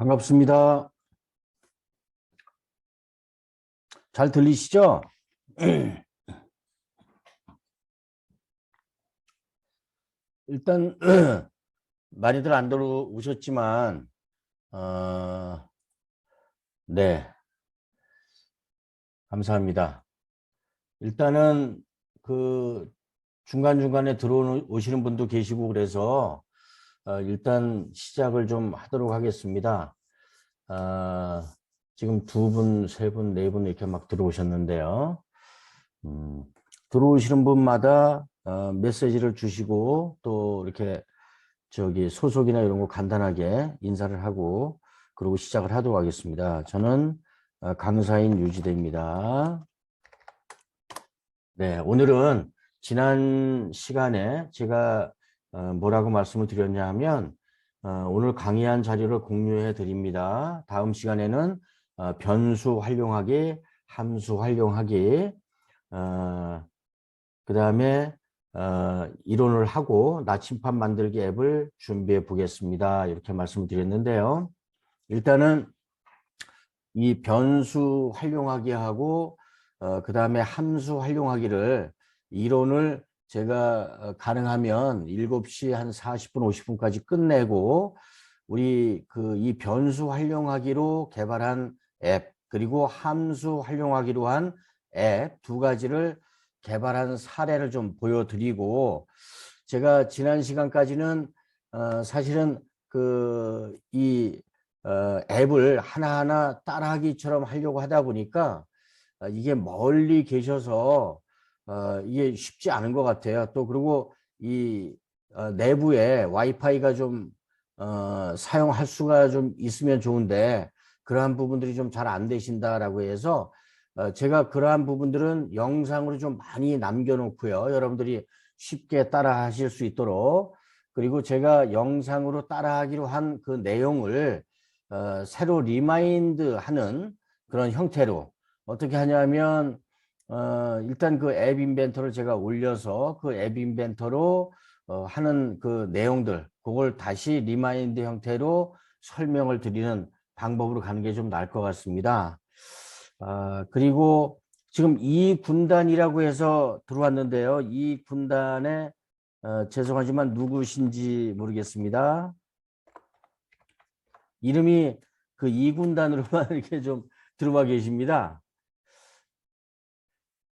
반갑습니다. 잘 들리시죠? 일단 많이들 안 들어오셨지만 네, 감사합니다. 일단은 그 중간중간에 들어오시는 분도 계시고 그래서 일단 시작을 좀 하도록 하겠습니다. 지금 두 분, 세 분, 네 분 이렇게 막 들어오셨는데요. 들어오시는 분마다 메시지를 주시고 또 이렇게 소속이나 이런 거 간단하게 인사를 하고 그리고 시작을 하도록 하겠습니다. 저는 강사인 유지대입니다. 네, 오늘은 지난 시간에 제가 뭐라고 말씀을 드렸냐 하면 오늘 강의한 자료를 공유해 드립니다. 다음 시간에는 변수 활용하기, 함수 활용하기, 그 다음에 이론을 하고 나침판 만들기 앱을 준비해 보겠습니다. 이렇게 말씀을 드렸는데요. 일단은 이 변수 활용하기 하고 그 다음에 함수 활용하기를 이론을 제가 가능하면 7시 한 40분 50분까지 끝내고 우리 이 변수 활용하기로 개발한 앱 그리고 함수 활용하기로 한 앱 두 가지를 개발한 사례를 좀 보여드리고 제가 지난 시간까지는 사실은 앱을 하나하나 따라하기처럼 하려고 하다 보니까 이게 멀리 계셔서 이게 쉽지 않은 것 같아요. 또 그리고 이 내부에 와이파이가 좀 사용할 수가 좀 있으면 좋은데 그러한 부분들이 좀 잘 안 되신다라고 해서 제가 그러한 부분들은 영상으로 좀 많이 남겨놓고요. 여러분들이 쉽게 따라 하실 수 있도록 그리고 제가 영상으로 따라하기로 한 그 내용을 새로 리마인드 하는 그런 형태로 어떻게 하냐면 일단 그 앱 인벤터를 제가 올려서 그 앱 인벤터로 하는 그 내용들 그걸 다시 리마인드 형태로 설명을 드리는 방법으로 가는 게 좀 나을 것 같습니다. 그리고 지금 이 군단이라고 해서 들어왔는데요. 이 군단에 죄송하지만 누구신지 모르겠습니다. 이름이 그 이 군단으로만 이렇게 좀 들어와 계십니다.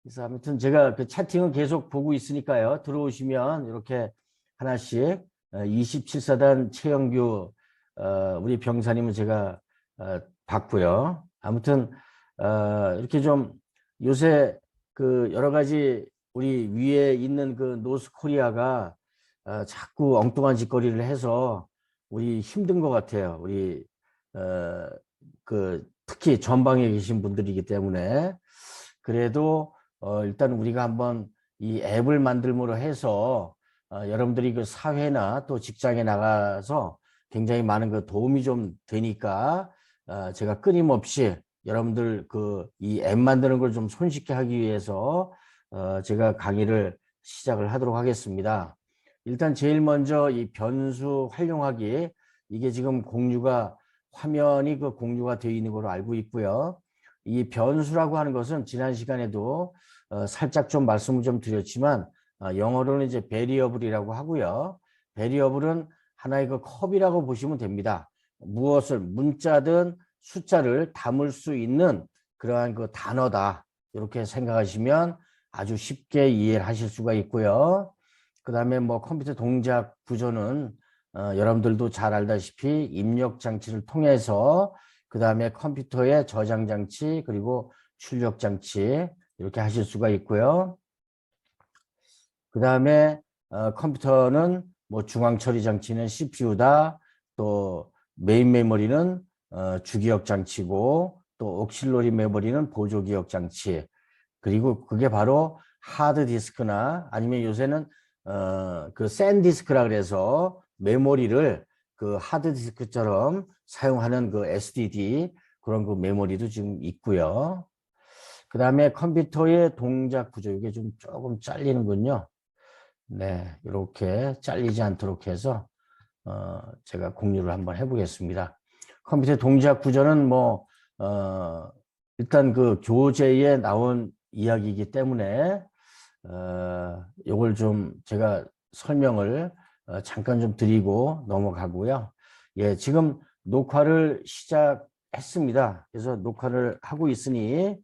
그래서 아무튼 제가 그 채팅은 계속 보고 있으니까요. 들어오시면 이렇게 하나씩 27사단 최영규 우리 병사님은 제가 봤고요. 아무튼 이렇게 좀 요새 그 여러 가지 우리 위에 있는 그 노스코리아가 자꾸 엉뚱한 짓거리를 해서 우리 힘든 것 같아요. 우리 특히 전방에 계신 분들이기 때문에 그래도 일단 우리가 한번 이 앱을 만들므로 해서 여러분들이 그 사회나 또 직장에 나가서 굉장히 많은 그 도움이 좀 되니까 제가 끊임없이 여러분들 이 앱 만드는 걸 좀 손쉽게 하기 위해서 제가 강의를 시작을 하도록 하겠습니다. 일단 제일 먼저 이 변수 활용하기 이게 지금 화면이 공유가 되어 있는 걸로 알고 있고요. 이 변수라고 하는 것은 지난 시간에도 살짝 좀 말씀을 좀 드렸지만 영어로는 이제 베리어블이라고 하고요. 베리어블은 하나의 그 컵이라고 보시면 됩니다. 무엇을 문자든 숫자를 담을 수 있는 그러한 그 단어다. 이렇게 생각하시면 아주 쉽게 이해를 하실 수가 있고요. 그 다음에 뭐 컴퓨터 동작 구조는 여러분들도 잘 알다시피 입력 장치를 통해서 그 다음에 컴퓨터의 저장 장치 그리고 출력 장치 이렇게 하실 수가 있고요. 그 다음에 컴퓨터는 뭐 중앙 처리 장치는 CPU다. 또 메인 메모리는 주기억 장치고 또 옥실러리 메모리는 보조 기억 장치. 그리고 그게 바로 하드 디스크나 아니면 요새는 그 샌디스크라 그래서 메모리를 그 하드 디스크처럼 사용하는 그 SDD 그런 그 메모리도 지금 있고요. 그 다음에 컴퓨터의 동작 구조 이게 좀 조금 잘리는군요. 네, 이렇게 잘리지 않도록 해서 제가 공유를 한번 해보겠습니다. 컴퓨터 동작 구조는 뭐 일단 그 교재에 나온 이야기이기 때문에 요걸 좀 제가 설명을 잠깐 좀 드리고 넘어가고요. 예, 지금 녹화를 시작했습니다. 그래서 녹화를 하고 있으니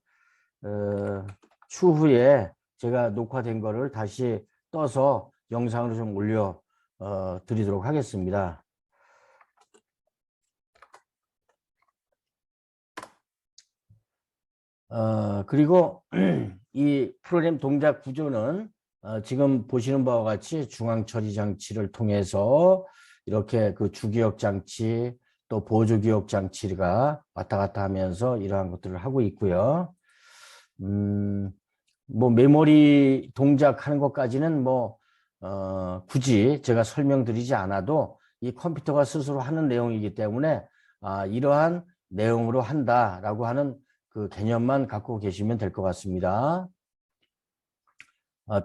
추후에 제가 녹화된 거를 다시 떠서 영상으로 좀 올려 드리도록 하겠습니다. 그리고 이 프로그램 동작 구조는 지금 보시는 바와 같이 중앙 처리 장치를 통해서 이렇게 그 주기억 장치 또 보조 기억 장치가 왔다 갔다 하면서 이러한 것들을 하고 있고요. 뭐 메모리 동작하는 것까지는 뭐 굳이 제가 설명드리지 않아도 이 컴퓨터가 스스로 하는 내용이기 때문에 이러한 내용으로 한다라고 하는 그 개념만 갖고 계시면 될 것 같습니다.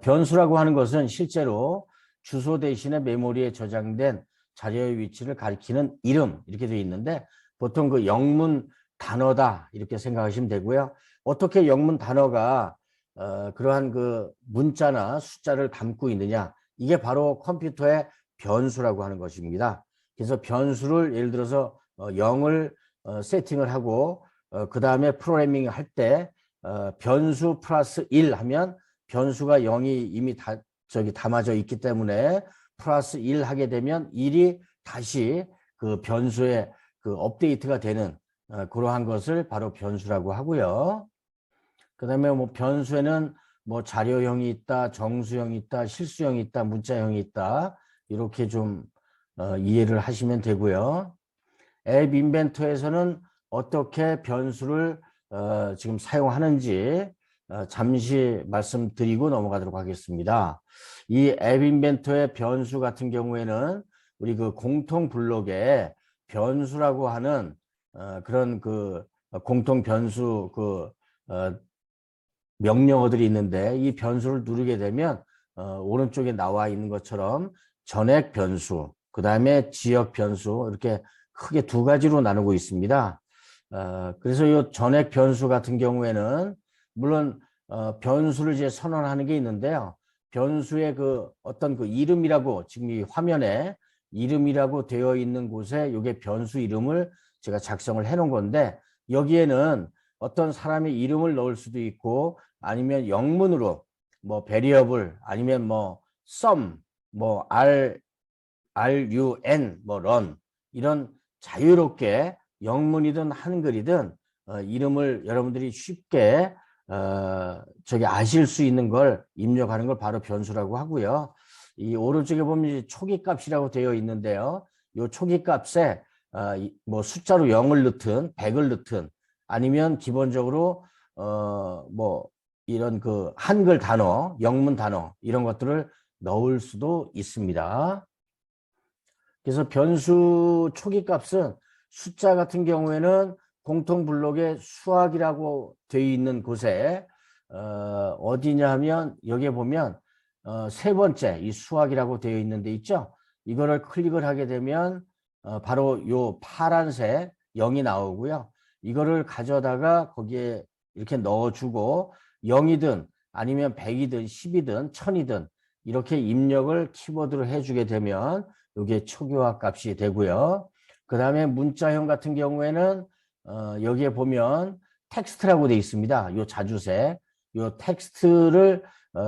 변수라고 하는 것은 실제로 주소 대신에 메모리에 저장된 자료의 위치를 가리키는 이름 이렇게 되어 있는데 보통 그 영문 단어다 이렇게 생각하시면 되고요. 어떻게 영문 단어가 그러한 그 문자나 숫자를 담고 있느냐 이게 바로 컴퓨터의 변수라고 하는 것입니다. 그래서 변수를 예를 들어서 0을 세팅을 하고 그 다음에 프로그래밍 할 때 변수 플러스 1 하면 변수가 0이 이미 담아져 있기 때문에 플러스 1 하게 되면 1이 다시 그 변수에 그 업데이트가 되는 그러한 것을 바로 변수라고 하고요. 그 다음에 뭐 변수에는 뭐 자료형이 있다, 정수형이 있다, 실수형이 있다, 문자형이 있다 이렇게 좀 이해를 하시면 되고요. 앱 인벤터에서는 어떻게 변수를 지금 사용하는지 잠시 말씀드리고 넘어가도록 하겠습니다. 이 앱 인벤터의 변수 같은 경우에는 우리 그 공통 블록에 변수라고 하는 그런 그 공통 변수 그 명령어들이 있는데 이 변수를 누르게 되면 오른쪽에 나와 있는 것처럼 전액 변수, 그 다음에 지역 변수 이렇게 크게 두 가지로 나누고 있습니다. 그래서 이 전액 변수 같은 경우에는 물론 변수를 이제 선언하는 게 있는데요. 변수의 그 어떤 그 이름이라고 지금 이 화면에 이름이라고 되어 있는 곳에 이게 변수 이름을 제가 작성을 해 놓은 건데 여기에는 어떤 사람의 이름을 넣을 수도 있고 아니면 영문으로 뭐 variable 아니면 뭐 sum 뭐 run 뭐 run 이런 자유롭게 영문이든 한글이든 이름을 여러분들이 쉽게 저기 아실 수 있는 걸 입력하는 걸 바로 변수라고 하고요. 이 오른쪽에 보면 초기값이라고 되어 있는데요. 이 초기값에 뭐 숫자로 0을 넣든 100을 넣든 아니면 기본적으로 뭐 이런 그 한글 단어, 영문 단어 이런 것들을 넣을 수도 있습니다. 그래서 변수 초기값은 숫자 같은 경우에는 공통 블록에 수학이라고 되어 있는 곳에 어디냐 하면 여기에 보면 세 번째 이 수학이라고 되어 있는 데 있죠. 이거를 클릭을 하게 되면 바로 요 파란색 0이 나오고요. 이거를 가져다가 거기에 이렇게 넣어주고 0이든 아니면 100이든 10이든 1000이든 이렇게 입력을 키보드로 해주게 되면 이게 초기화 값이 되고요. 그 다음에 문자형 같은 경우에는 여기에 보면 텍스트라고 되어 있습니다. 요 자주색, 요 텍스트를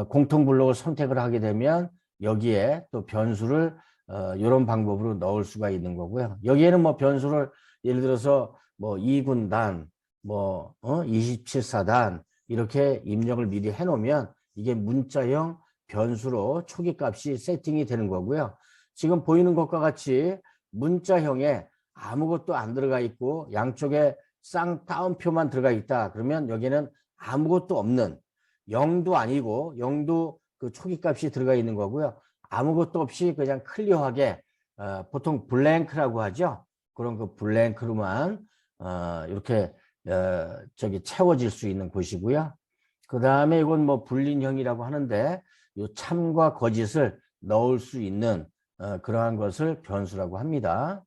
공통 블록을 선택을 하게 되면 여기에 또 변수를 이런 방법으로 넣을 수가 있는 거고요. 여기에는 뭐 변수를 예를 들어서 뭐 2군단, 뭐 27사단 이렇게 입력을 미리 해놓으면 이게 문자형 변수로 초기값이 세팅이 되는 거고요. 지금 보이는 것과 같이 문자형에 아무것도 안 들어가 있고 양쪽에 쌍따옴표만 들어가 있다. 그러면 여기는 아무것도 없는 0도 아니고 0도 그 초기값이 들어가 있는 거고요. 아무것도 없이 그냥 클리어하게 보통 블랭크라고 하죠. 그런 그 블랭크로만 이렇게 저기 채워질 수 있는 곳이고요. 그 다음에 이건 뭐 불린형이라고 하는데 이 참과 거짓을 넣을 수 있는 그러한 것을 변수라고 합니다.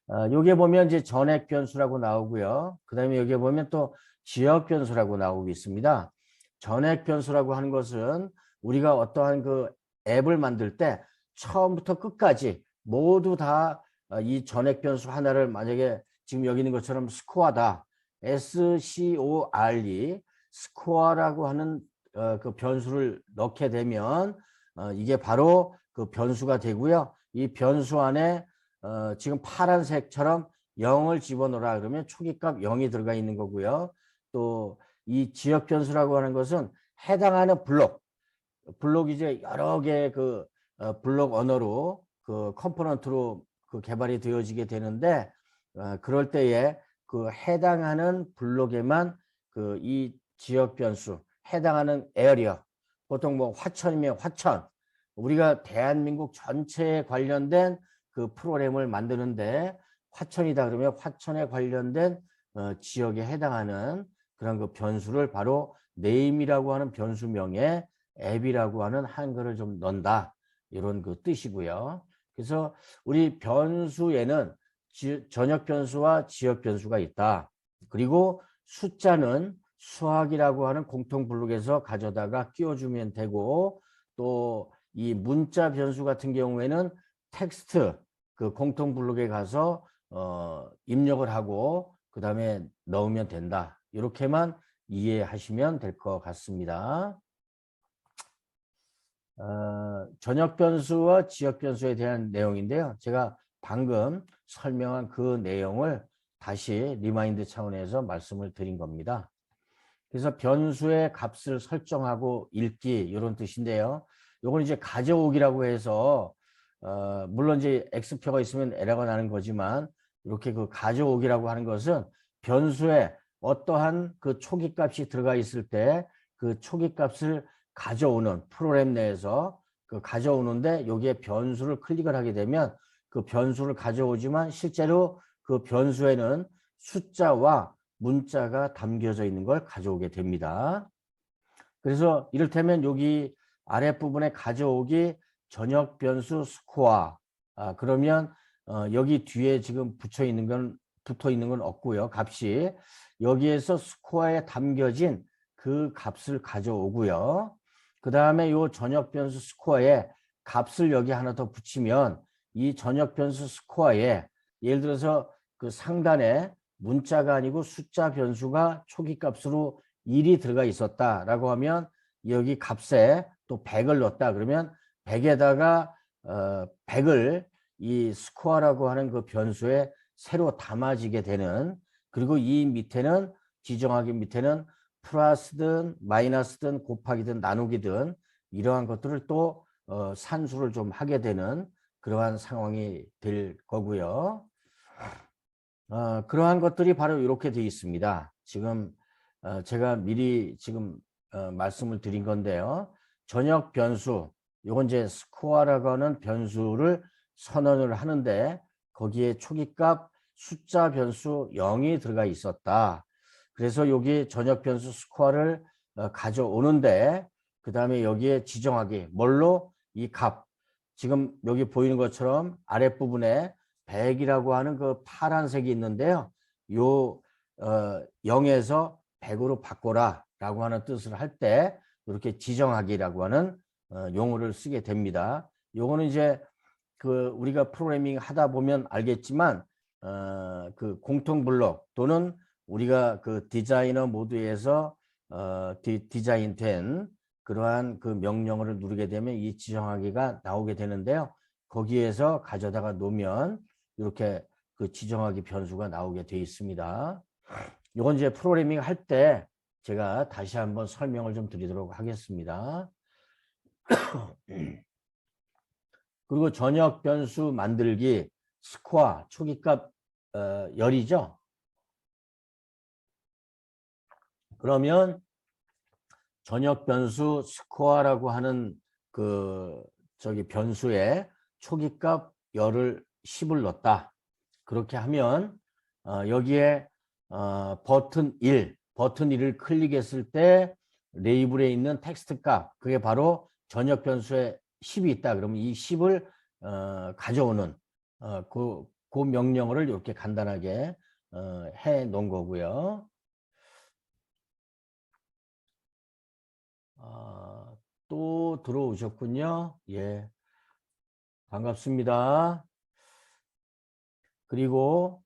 여기에 보면 이제 전액 변수라고 나오고요. 그 다음에 여기에 보면 또 지역 변수라고 나오고 있습니다. 전액 변수라고 하는 것은 우리가 어떠한 그 앱을 만들 때 처음부터 끝까지 모두 다 이 전액 변수 하나를 만약에 지금 여기 있는 것처럼 스코어다. SCORE 스코어라고 하는 그 변수를 넣게 되면 이게 바로 그 변수가 되고요. 이 변수 안에 지금 파란색처럼 0을 집어넣으라 그러면 초기값 0이 들어가 있는 거고요. 또 이 지역 변수라고 하는 것은 해당하는 블록이 이제 여러 개의 그 블록 언어로 그 컴포넌트로 그 개발이 되어지게 되는데 그럴 때에 그 해당하는 블록에만 그 이 지역 변수 해당하는 에어리어 보통 뭐 화천이면 화천 우리가 대한민국 전체에 관련된 그 프로그램을 만드는데 화천이다 그러면 화천에 관련된 지역에 해당하는 그런 그 변수를 바로 네임이라고 하는 변수명에 앱이라고 하는 한글을 좀 넣는다. 이런 그 뜻이고요. 그래서 우리 변수에는 전역 변수와 지역 변수가 있다. 그리고 숫자는 수학이라고 하는 공통 블록에서 가져다가 끼워주면 되고 또 이 문자 변수 같은 경우에는 텍스트 그 공통 블록에 가서 입력을 하고 그 다음에 넣으면 된다. 이렇게만 이해하시면 될 것 같습니다. 전역 변수와 지역 변수에 대한 내용인데요. 제가 방금 설명한 그 내용을 다시 리마인드 차원에서 말씀을 드린 겁니다. 그래서 변수의 값을 설정하고 읽기 이런 뜻인데요. 요건 이제 가져오기라고 해서 물론 이제 X표가 있으면 에러가 나는 거지만 이렇게 그 가져오기라고 하는 것은 변수에 어떠한 그 초기 값이 들어가 있을 때 그 초기 값을 가져오는 프로그램 내에서 그 가져오는데 여기에 변수를 클릭을 하게 되면 그 변수를 가져오지만 실제로 그 변수에는 숫자와 문자가 담겨져 있는 걸 가져오게 됩니다. 그래서 이를테면 여기 아랫부분에 가져오기 전역 변수 스코어 그러면 여기 뒤에 지금 붙어 있는 건 없고요. 값이 여기에서 스코어에 담겨진 그 값을 가져오고요. 그 다음에 이 전역 변수 스코어에 값을 여기 하나 더 붙이면 이 전역 변수 스코어에 예를 들어서 그 상단에 문자가 아니고 숫자 변수가 초기 값으로 1이 들어가 있었다라고 하면 여기 값에 또 100을 넣었다 그러면 100에다가 100을 이 스코어라고 하는 그 변수에 새로 담아지게 되는 그리고 이 밑에는 지정하기 밑에는 플러스든 마이너스든 곱하기든 나누기든 이러한 것들을 또 산수를 좀 하게 되는 그러한 상황이 될 거고요. 그러한 것들이 바로 이렇게 되어 있습니다. 지금 제가 미리 지금 말씀을 드린 건데요. 전역 변수, 이건 이제 스코어라고 하는 변수를 선언을 하는데 거기에 초기값 숫자 변수 0이 들어가 있었다. 그래서 여기 전역 변수 스코어를 가져오는데 그 다음에 여기에 지정하기, 뭘로? 이 값. 지금 여기 보이는 것처럼 아랫부분에 100이라고 하는 그 파란색이 있는데요. 요 0에서 100으로 바꿔라 라고 하는 뜻을 할 때 이렇게 지정하기라고 하는 용어를 쓰게 됩니다. 요거는 이제 그 우리가 프로그래밍 하다 보면 알겠지만 그 공통 블록 또는 우리가 그 디자이너 모드에서 디자인된 그러한 그 명령어를 누르게 되면 이 지정하기가 나오게 되는데요. 거기에서 가져다가 놓으면 이렇게 그 지정하기 변수가 나오게 되어 있습니다. 이건 이제 프로그래밍 할 때 제가 다시 한번 설명을 좀 드리도록 하겠습니다. 그리고 전역 변수 만들기 스코어 초기값 열이죠. 그러면 전역 변수 스코어라고 하는 그 저기 변수에 초기값 열을 10을 넣었다. 그렇게 하면 여기에 버튼 1을 클릭했을 때 레이블에 있는 텍스트 값 그게 바로 전역 변수에 10이 있다. 그러면 이 10을 가져오는 그 명령어를 이렇게 간단하게 해 놓은 거고요. 또 들어오셨군요. 예, 반갑습니다. 그리고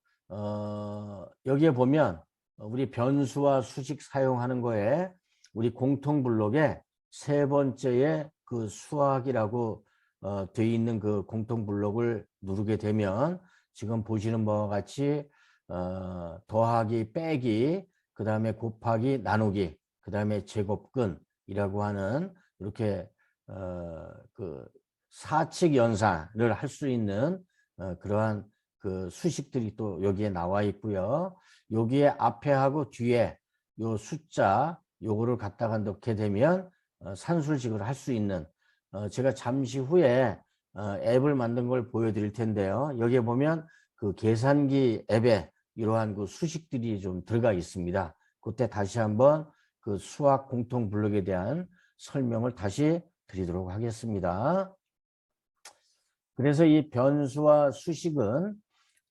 여기에 보면 우리 변수와 수식 사용하는 거에 우리 공통 블록에 세 번째에 그 수학이라고 되어 있는 그 공통 블록을 누르게 되면 지금 보시는 바와 같이 더하기, 빼기, 그 다음에 곱하기, 나누기, 그 다음에 제곱근이라고 하는 이렇게 그 사칙 연산을 할 수 있는 그러한 그 수식들이 또 여기에 나와 있고요. 여기에 앞에 하고 뒤에 요 숫자 요거를 갖다가 넣게 되면 산술식을 할 수 있는 제가 잠시 후에 앱을 만든 걸 보여드릴 텐데요. 여기에 보면 그 계산기 앱에 이러한 그 수식들이 좀 들어가 있습니다. 그때 다시 한번 그 수학 공통 블록에 대한 설명을 다시 드리도록 하겠습니다. 그래서 이 변수와 수식은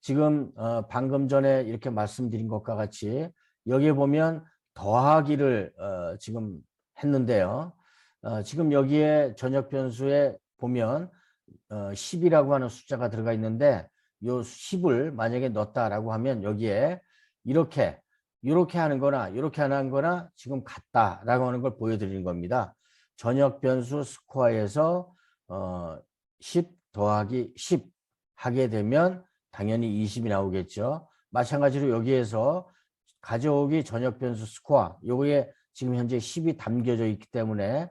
지금 방금 전에 이렇게 말씀드린 것과 같이 여기에 보면 더하기를 지금 했는데요. 지금 여기에 전역 변수에 보면 10이라고 하는 숫자가 들어가 있는데 이 10을 만약에 넣었다라고 하면 여기에 이렇게 하는 거나 이렇게 하는 거나 지금 같다라고 하는 걸 보여드리는 겁니다. 전역 변수 스코어에서 10 더하기 10 하게 되면 당연히 20이 나오겠죠. 마찬가지로 여기에서 가져오기 전역 변수 스코어 요거에 지금 현재 10이 담겨져 있기 때문에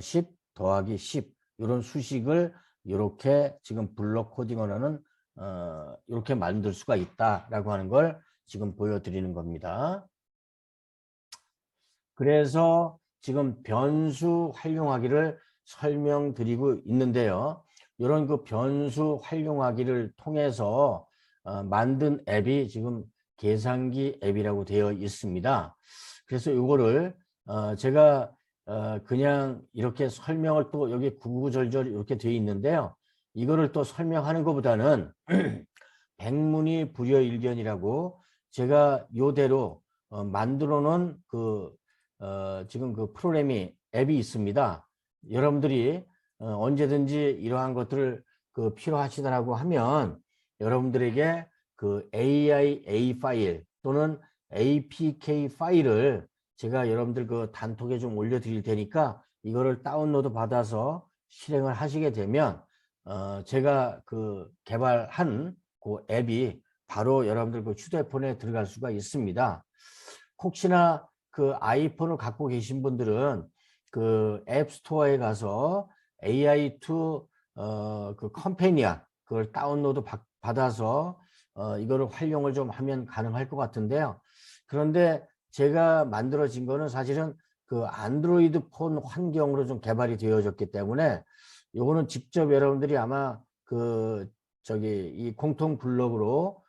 10 더하기 10 이런 수식을 이렇게 지금 블록 코딩 언어는 이렇게 만들 수가 있다라고 하는 걸 지금 보여드리는 겁니다. 그래서 지금 변수 활용하기를 설명드리고 있는데요. 이런 그 변수 활용하기를 통해서 만든 앱이 지금 계산기 앱이라고 되어 있습니다. 그래서 이거를 제가 그냥 이렇게 설명을 또 여기 구구절절 이렇게 되어 있는데요. 이거를 또 설명하는 것보다는 백문이 불여일견이라고 제가 요대로 만들어 놓은 그 지금 그 프로그램이 앱이 있습니다. 여러분들이 언제든지 이러한 것들을 그 필요하시다라고 하면 여러분들에게 그 AIA 파일 또는 APK 파일을 제가 여러분들 그 단톡에 좀 올려드릴 테니까 이거를 다운로드 받아서 실행을 하시게 되면 제가 그 개발한 그 앱이 바로 여러분들 그 휴대폰에 들어갈 수가 있습니다. 혹시나 그 아이폰을 갖고 계신 분들은 그 앱스토어에 가서 AI2 그 컴패니언 그걸 다운로드 받아서 이거를 활용을 좀 하면 가능할 것 같은데요. 그런데 제가 만들어진 거는 사실은 그 안드로이드 폰 환경으로 좀 개발이 되어졌기 때문에 요거는 직접 여러분들이 아마 그 저기 이 공통 블록으로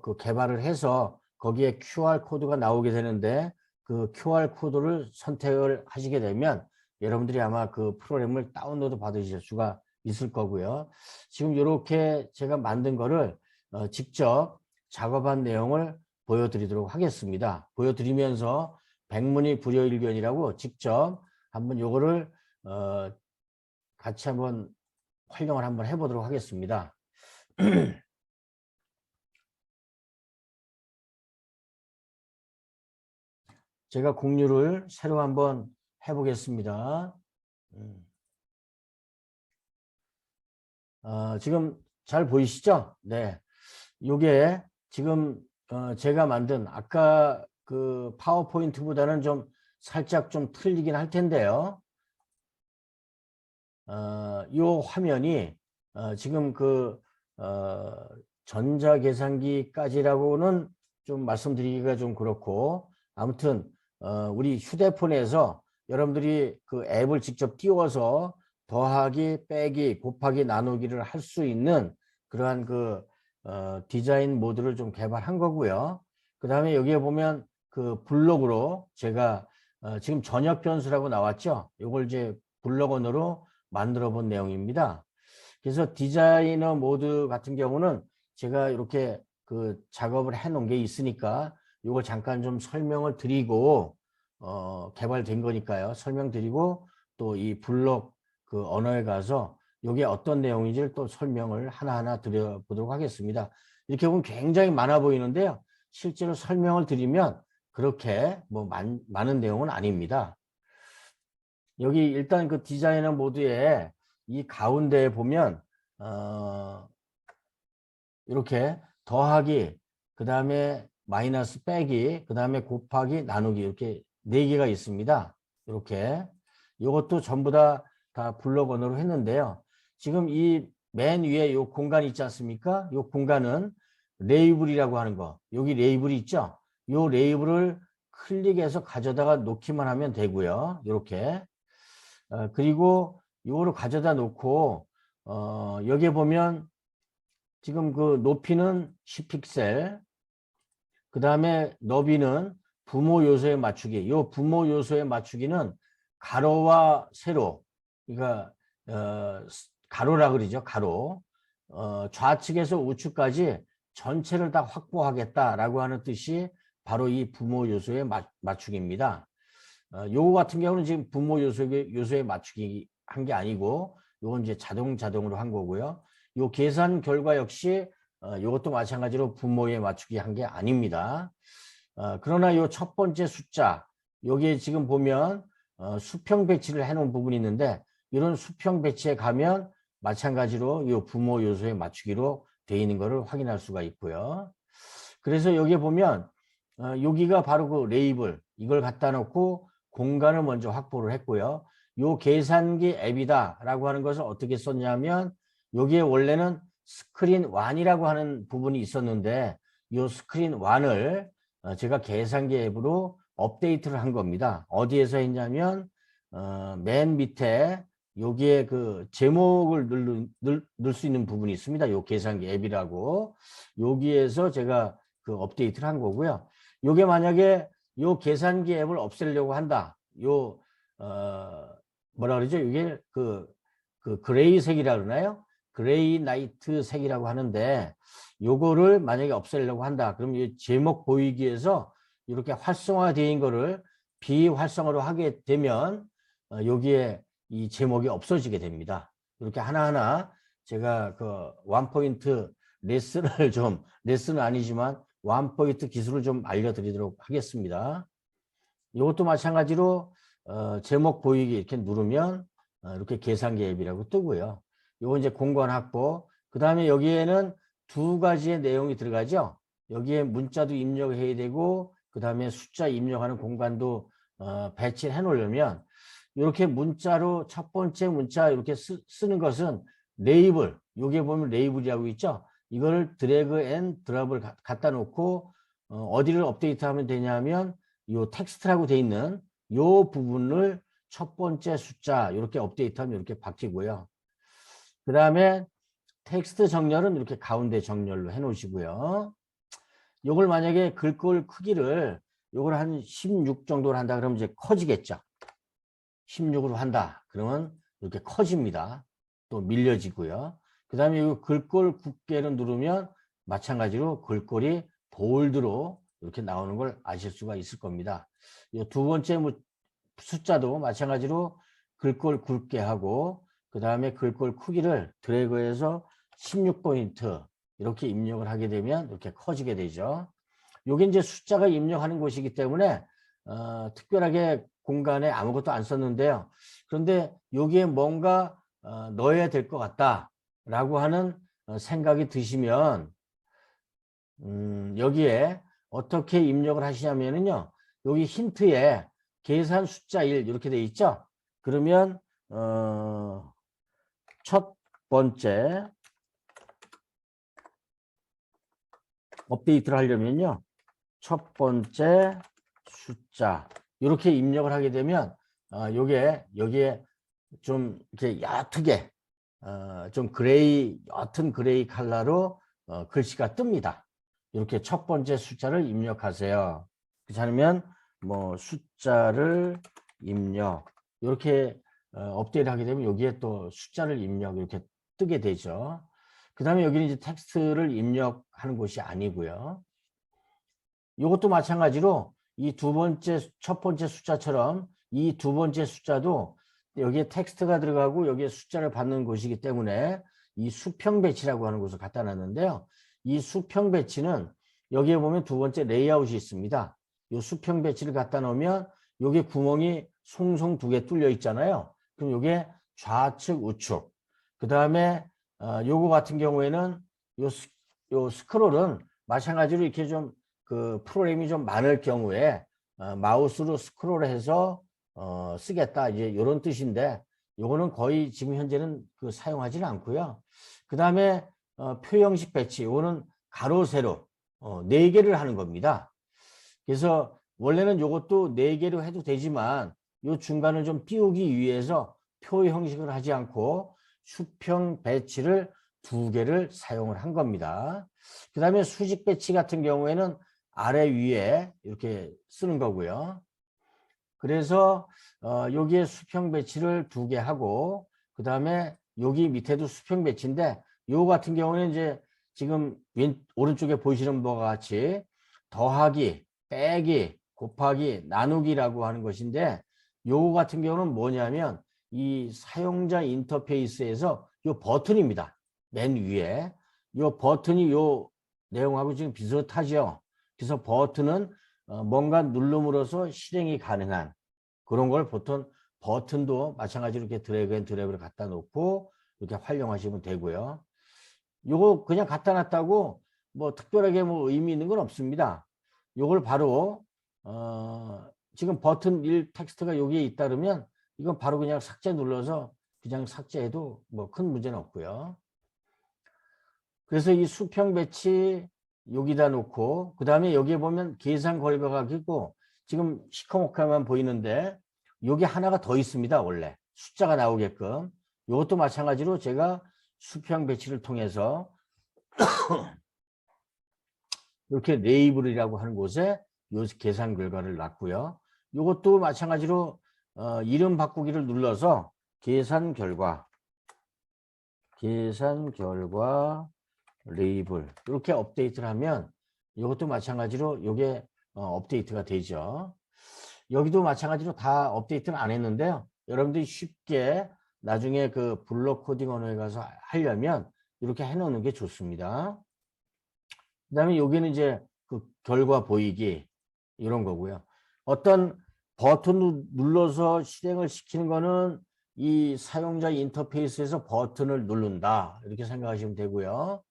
그 개발을 해서 거기에 QR 코드가 나오게 되는데 그 QR 코드를 선택을 하시게 되면 여러분들이 아마 그 프로그램을 다운로드 받으실 수가 있을 거고요. 지금 이렇게 제가 만든 거를 직접 작업한 내용을 보여드리도록 하겠습니다. 보여드리면서 백문이 불여일견이라고 직접 한번 요거를 같이 한번 활용을 한번 해보도록 하겠습니다. 제가 공유를 새로 한번 해보겠습니다. 지금 잘 보이시죠? 네. 요게 지금 제가 만든 아까 그 파워포인트보다는 좀 살짝 좀 틀리긴 할 텐데요. 요 화면이 지금 그 전자계산기까지라고는 좀 말씀드리기가 좀 그렇고 아무튼 우리 휴대폰에서 여러분들이 그 앱을 직접 띄워서 더하기, 빼기, 곱하기, 나누기를 할 수 있는 그러한 그 디자인 모드를 좀 개발한 거고요. 그 다음에 여기에 보면 그 블록으로 제가 지금 전역 변수라고 나왔죠. 이걸 이제 블록 언어로 만들어 본 내용입니다. 그래서 디자이너 모드 같은 경우는 제가 이렇게 그 작업을 해 놓은 게 있으니까 이걸 잠깐 좀 설명을 드리고 개발된 거니까요. 설명드리고 또 이 블록 그 언어에 가서 이게 어떤 내용인지를 또 설명을 하나하나 드려보도록 하겠습니다. 이렇게 보면 굉장히 많아 보이는데요. 실제로 설명을 드리면 그렇게 뭐 많은 내용은 아닙니다. 여기 일단 그 디자이너 모드에 이 가운데에 보면 이렇게 더하기, 그 다음에 마이너스 빼기, 그 다음에 곱하기, 나누기 이렇게 4개가 있습니다. 이렇게 이것도 전부 다 블록 언어로 했는데요. 지금 이 맨 위에 이 공간 있지 않습니까? 이 공간은 레이블이라고 하는 거. 여기 레이블이 있죠? 이 레이블을 클릭해서 가져다가 놓기만 하면 되고요. 이렇게. 그리고 이거를 가져다 놓고 여기에 보면 지금 그 높이는 10픽셀, 그 다음에 너비는 부모 요소에 맞추기. 이 부모 요소에 맞추기는 가로와 세로, 그러니까 가로라 그러죠. 가로. 좌측에서 우측까지 전체를 다 확보하겠다라고 하는 뜻이 바로 이 부모 요소에 맞추기입니다. 요거 같은 경우는 지금 부모 요소에 맞추기 한 게 아니고 요건 이제 자동으로 한 거고요. 요 계산 결과 역시 요것도 마찬가지로 부모에 맞추기 한 게 아닙니다. 그러나 요 첫 번째 숫자 여기에 지금 보면 수평 배치를 해 놓은 부분이 있는데 이런 수평 배치에 가면 마찬가지로 요 부모 요소에 맞추기로 되어 있는 것을 확인할 수가 있고요. 그래서 여기에 보면 여기가 바로 그 레이블 이걸 갖다 놓고 공간을 먼저 확보를 했고요. 요 계산기 앱이다라고 하는 것을 어떻게 썼냐면 여기에 원래는 스크린 1이라고 하는 부분이 있었는데 이 스크린 1을 제가 계산기 앱으로 업데이트를 한 겁니다. 어디에서 했냐면 맨 밑에 여기에 그 제목을 넣을 수 있는 부분이 있습니다. 요 계산기 앱이라고 여기에서 제가 그 업데이트를 한 거고요. 요게 만약에 요 계산기 앱을 없애려고 한다. 요 뭐라 그러죠? 이게 그 그레이 색이라 그러나요? 그레이 나이트 색이라고 하는데 요거를 만약에 없애려고 한다. 그럼 이 제목 보이기에서 이렇게 활성화되어 있는 거를 비활성화로 하게 되면 여기에 이 제목이 없어지게 됩니다. 이렇게 하나하나 제가 그 원포인트 레슨을 좀 레슨은 아니지만 원포인트 기술을 좀 알려드리도록 하겠습니다. 이것도 마찬가지로 제목 보이기 이렇게 누르면 이렇게 계산기 앱이라고 뜨고요. 이거 이제 공간 확보. 그 다음에 여기에는 두 가지의 내용이 들어가죠. 여기에 문자도 입력해야 되고 그 다음에 숫자 입력하는 공간도 배치해 놓으려면 이렇게 문자로 첫 번째 문자 이렇게 쓰는 것은 레이블. 여기에 보면 레이블이라고 있죠. 이거를 드래그 앤 드랍을 갖다 놓고 어디를 업데이트하면 되냐면 이 텍스트라고 돼 있는 이 부분을 첫 번째 숫자 이렇게 업데이트하면 이렇게 바뀌고요. 그 다음에 텍스트 정렬은 이렇게 가운데 정렬로 해 놓으시고요. 이걸 만약에 글꼴 크기를 이걸 한 16 정도로 한다 그러면 이제 커지겠죠. 16으로 한다. 그러면 이렇게 커집니다. 또 밀려지고요. 그 다음에 이 글꼴 굵게를 누르면 마찬가지로 글꼴이 볼드로 이렇게 나오는 걸 아실 수가 있을 겁니다. 이 두 번째 숫자도 마찬가지로 글꼴 굵게 하고 그 다음에 글꼴 크기를 드래그해서 16포인트 이렇게 입력을 하게 되면 이렇게 커지게 되죠. 이게 이제 숫자가 입력하는 곳이기 때문에 특별하게 공간에 아무것도 안 썼는데요. 그런데 여기에 뭔가 넣어야 될 것 같다라고 하는 생각이 드시면 여기에 어떻게 입력을 하시냐면요. 여기 힌트에 계산 숫자 1 이렇게 돼 있죠. 그러면 첫 번째 업데이트를 하려면요. 첫 번째 숫자 이렇게 입력을 하게 되면 여기에 좀 이렇게 옅게 좀 그레이 옅은 그레이 컬러로 글씨가 뜹니다. 이렇게 첫 번째 숫자를 입력하세요. 그렇지 않으면 뭐 숫자를 입력 이렇게 업데이트 하게 되면 여기에 또 숫자를 입력 이렇게 뜨게 되죠. 그 다음에 여기는 이제 텍스트를 입력하는 곳이 아니고요. 이것도 마찬가지로 이 첫 번째 숫자처럼 이 두 번째 숫자도 여기에 텍스트가 들어가고 여기에 숫자를 받는 곳이기 때문에 이 수평 배치라고 하는 곳을 갖다 놨는데요. 이 수평 배치는 여기에 보면 두 번째 레이아웃이 있습니다. 이 수평 배치를 갖다 놓으면 여기에 구멍이 송송 두 개 뚫려 있잖아요. 그럼 이게 좌측, 우측. 그 다음에 요거 같은 경우에는 요 스크롤은 마찬가지로 이렇게 좀 그 프로그램이 좀 많을 경우에 마우스로 스크롤해서 쓰겠다 이제 이런 뜻인데 요거는 거의 지금 현재는 그 사용하지는 않고요. 그 다음에 표형식 배치 요거는 가로 세로 4개를 하는 겁니다. 그래서 원래는 요것도 4개로 해도 되지만 요 중간을 좀 띄우기 위해서 표 형식을 하지 않고 수평 배치를 2개를 사용을 한 겁니다. 그 다음에 수직 배치 같은 경우에는 아래 위에 이렇게 쓰는 거고요. 그래서 여기에 수평 배치를 2개 하고 그 다음에 여기 밑에도 수평 배치인데 요 같은 경우는 이제 지금 오른쪽에 보시는 바와 같이 더하기, 빼기, 곱하기, 나누기라고 하는 것인데 요 같은 경우는 뭐냐면 이 사용자 인터페이스에서 요 버튼입니다. 맨 위에 요 버튼이 요 내용하고 지금 비슷하죠. 그래서 버튼은 뭔가 누름으로써 실행이 가능한 그런 걸 보통 버튼도 마찬가지로 이렇게 드래그 앤 드래그를 갖다 놓고 이렇게 활용하시면 되고요. 요거 그냥 갖다 놨다고 뭐 특별하게 뭐 의미 있는 건 없습니다. 요걸 바로 지금 버튼 1 텍스트가 여기에 있다 그러면 이건 바로 그냥 삭제 눌러서 그냥 삭제해도 뭐 큰 문제는 없고요. 그래서 이 수평 배치 여기다 놓고 그 다음에 여기에 보면 계산 결과가 있고 지금 시커멓게만 보이는데 여기 하나가 더 있습니다. 원래 숫자가 나오게끔 이것도 마찬가지로 제가 수평 배치를 통해서 이렇게 레이블이라고 하는 곳에 요 계산 결과를 놨고요. 이것도 마찬가지로 이름 바꾸기를 눌러서 계산 결과 레이블 이렇게 업데이트를 하면 이것도 마찬가지로 이게 업데이트가 되죠. 여기도 마찬가지로 다 업데이트는 안 했는데요. 여러분들이 쉽게 나중에 그 블록 코딩 언어에 가서 하려면 이렇게 해놓는 게 좋습니다. 그 다음에 여기는 이제 그 결과 보이기 이런 거고요. 어떤 버튼을 눌러서 실행을 시키는 거는 이 사용자 인터페이스에서 버튼을 누른다 이렇게 생각하시면 되고요.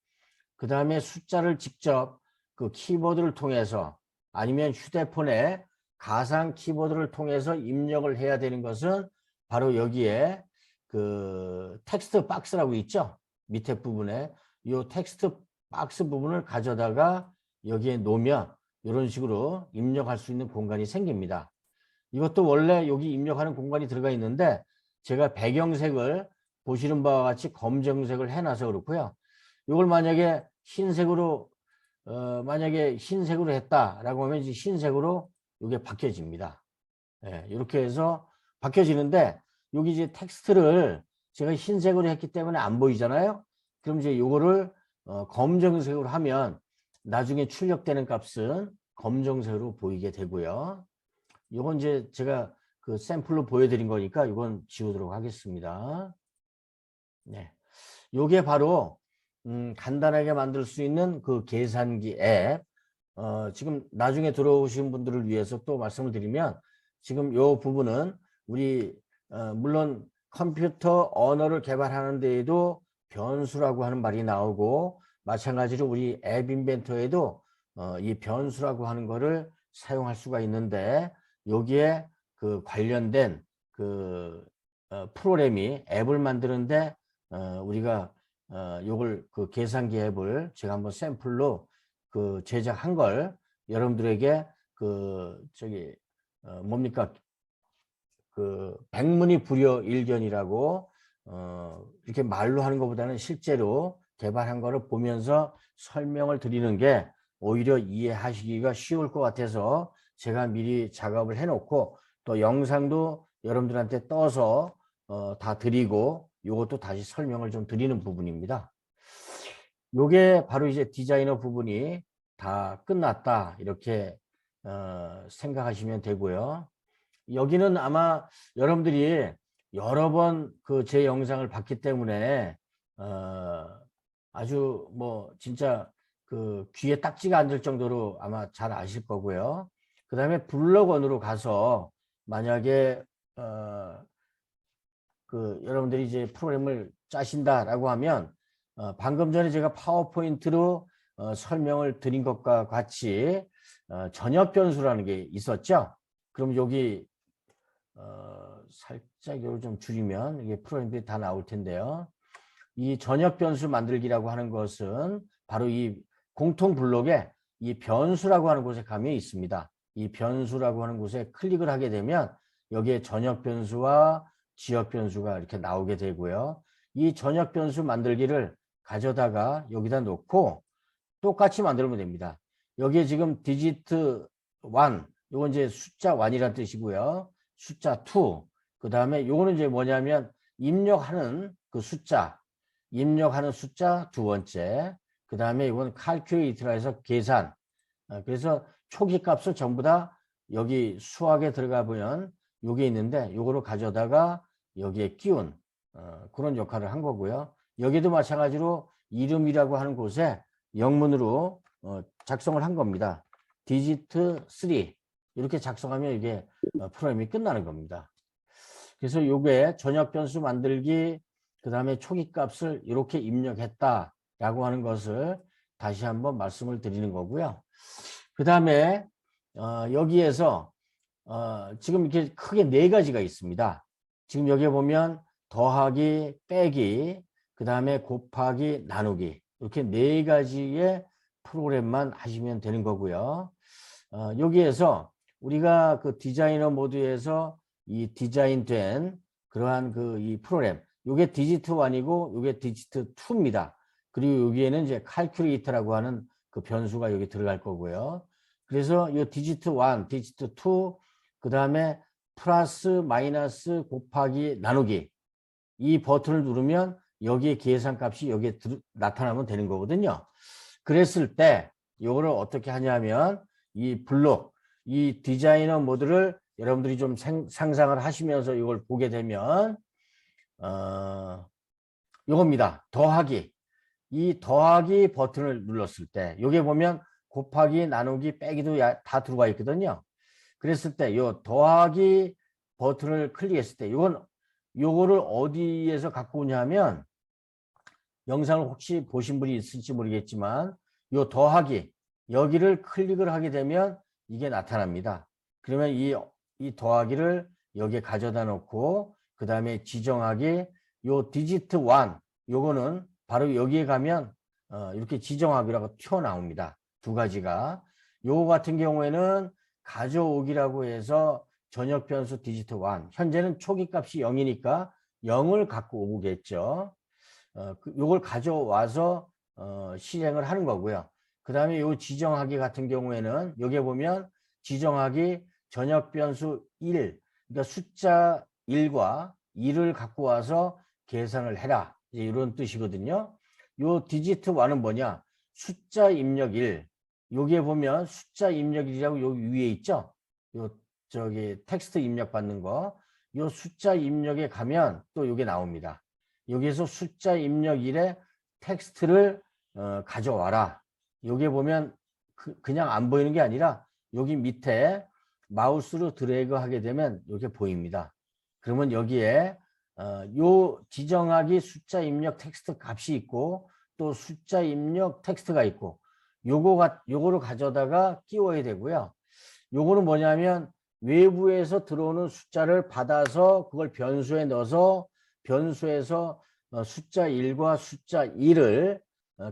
그 다음에 숫자를 직접 그 키보드를 통해서 아니면 휴대폰에 가상 키보드를 통해서 입력을 해야 되는 것은 바로 여기에 그 텍스트 박스라고 있죠. 밑에 부분에 이 텍스트 박스 부분을 가져다가 여기에 놓으면 이런 식으로 입력할 수 있는 공간이 생깁니다. 이것도 원래 여기 입력하는 공간이 들어가 있는데 제가 배경색을 보시는 바와 같이 검정색을 해놔서 그렇고요. 이걸 만약에 흰색으로 했다라고 하면 이제 흰색으로 이게 바뀌어집니다. 예, 이렇게 해서 바뀌어지는데 여기 이제 텍스트를 제가 흰색으로 했기 때문에 안 보이잖아요. 그럼 이제 요거를 검정색으로 하면 나중에 출력되는 값은 검정색으로 보이게 되고요. 요건 이제 제가 그 샘플로 보여드린 거니까 이건 지우도록 하겠습니다. 네, 요게 바로 간단하게 만들 수 있는 그 계산기 앱. 지금 나중에 들어오신 분들을 위해서 또 말씀을 드리면 지금 요 부분은 우리 물론 컴퓨터 언어를 개발하는 데에도 변수라고 하는 말이 나오고 마찬가지로 우리 앱 인벤터에도 이 변수라고 하는 거를 사용할 수가 있는데 여기에 그 관련된 그 프로그램이 앱을 만드는데 우리가 요걸 그 계산기 앱을 제가 한번 샘플로 그 제작한 걸 여러분들에게 그 저기 뭡니까 그 백문이 불여일견이라고 이렇게 말로 하는 것보다는 실제로 개발한 거를 보면서 설명을 드리는 게 오히려 이해하시기가 쉬울 것 같아서 제가 미리 작업을 해놓고 또 영상도 여러분들한테 떠서 다 드리고 이것도 다시 설명을 좀 드리는 부분입니다. 요게 바로 이제 디자이너 부분이 다 끝났다. 이렇게 생각하시면 되고요. 여기는 아마 여러분들이 여러 번 그 제 영상을 봤기 때문에 아주 뭐 진짜 그 귀에 딱지가 앉을 정도로 아마 잘 아실 거고요. 그 다음에 블로건으로 가서 만약에 그 여러분들이 이제 프로그램을 짜신다라고 하면 방금 전에 제가 파워포인트로 설명을 드린 것과 같이 전역 변수라는 게 있었죠. 그럼 여기 살짝 이걸 좀 줄이면 이게 프로그램들이 다 나올 텐데요. 이 전역 변수 만들기라고 하는 것은 바로 이 공통 블록에 이 변수라고 하는 곳에 가면 있습니다. 이 변수라고 하는 곳에 클릭을 하게 되면 여기에 전역 변수와 지역 변수가 이렇게 나오게 되고요. 이 전역 변수 만들기를 가져다가 여기다 놓고 똑같이 만들면 됩니다. 여기에 지금 디지트 1, 요건 이제 숫자 1이라는 뜻이고요. 숫자 2, 그 다음에 요거는 이제 뭐냐면 입력하는 그 숫자, 입력하는 숫자 두 번째, 그 다음에 이건 calculate라 해서 계산. 그래서 초기 값을 전부 다 여기 수학에 들어가 보면 요게 있는데 요거를 가져다가 여기에 끼운 그런 역할을 한 거고요. 여기도 마찬가지로 이름이라고 하는 곳에 영문으로 작성을 한 겁니다. 디지트 3 이렇게 작성하면 이게 프로그램이 끝나는 겁니다. 그래서 요게 전역 변수 만들기 그 다음에 초기 값을 이렇게 입력했다라고 하는 것을 다시 한번 말씀을 드리는 거고요. 그 다음에 여기에서 지금 이렇게 크게 네 가지가 있습니다. 지금 여기에 보면 더하기, 빼기, 그 다음에 곱하기, 나누기 이렇게 네 가지의 프로그램만 하시면 되는 거고요. 여기에서 우리가 그 디자이너 모드에서 이 디자인된 그러한 그 이 프로그램 요게 디지트 1이고 요게 디지트 2입니다. 그리고 여기에는 이제 calculate라고 하는 그 변수가 여기 들어갈 거고요. 그래서 요 디지트 1, 디지트 2, 그 다음에 플러스, 마이너스, 곱하기, 나누기 이 버튼을 누르면 여기에 계산값이 여기에 나타나면 되는 거거든요. 그랬을 때 이거를 어떻게 하냐면 이 블록, 이 디자이너 모드를 여러분들이 좀 상상을 하시면서 이걸 보게 되면 요겁니다. 더하기. 이 더하기 버튼을 눌렀을 때 여기에 보면 곱하기, 나누기, 빼기도 다 들어가 있거든요. 그랬을 때 요 더하기 버튼을 클릭했을 때 요거를 어디에서 갖고 오냐면 영상을 혹시 보신 분이 있을지 모르겠지만 요 더하기 여기를 클릭을 하게 되면 이게 나타납니다. 그러면 이 더하기를 여기에 가져다 놓고 그 다음에 지정하기 요 디지트 1 요거는 바로 여기에 가면 이렇게 지정하기라고 튀어나옵니다. 두 가지가. 요거 같은 경우에는 가져오기라고 해서 전역 변수 디지트 1 현재는 초기 값이 0이니까 0을 갖고 오겠죠. 요걸 가져와서 실행을 하는 거고요. 그 다음에 요 지정하기 같은 경우에는 여기에 보면 지정하기 전역 변수 1 그러니까 숫자 1과 2를 갖고 와서 계산을 해라 이런 뜻이거든요. 요 디지트 1은 뭐냐 숫자 입력 1 여기에 보면 숫자 입력 1이라고 여기 위에 있죠. 요 저기 텍스트 입력 받는 거 요 숫자 입력에 가면 또 요게 나옵니다. 여기에서 숫자 입력 1에 텍스트를 가져와라. 여기에 보면 그냥 안 보이는 게 아니라 여기 밑에 마우스로 드래그 하게 되면 이렇게 보입니다. 그러면 여기에 요 지정하기 숫자 입력 텍스트 값이 있고 또 숫자 입력 텍스트가 있고 요거를 가져다가 끼워야 되고요. 요거는 뭐냐면 외부에서 들어오는 숫자를 받아서 그걸 변수에 넣어서 변수에서 숫자 1과 숫자 2를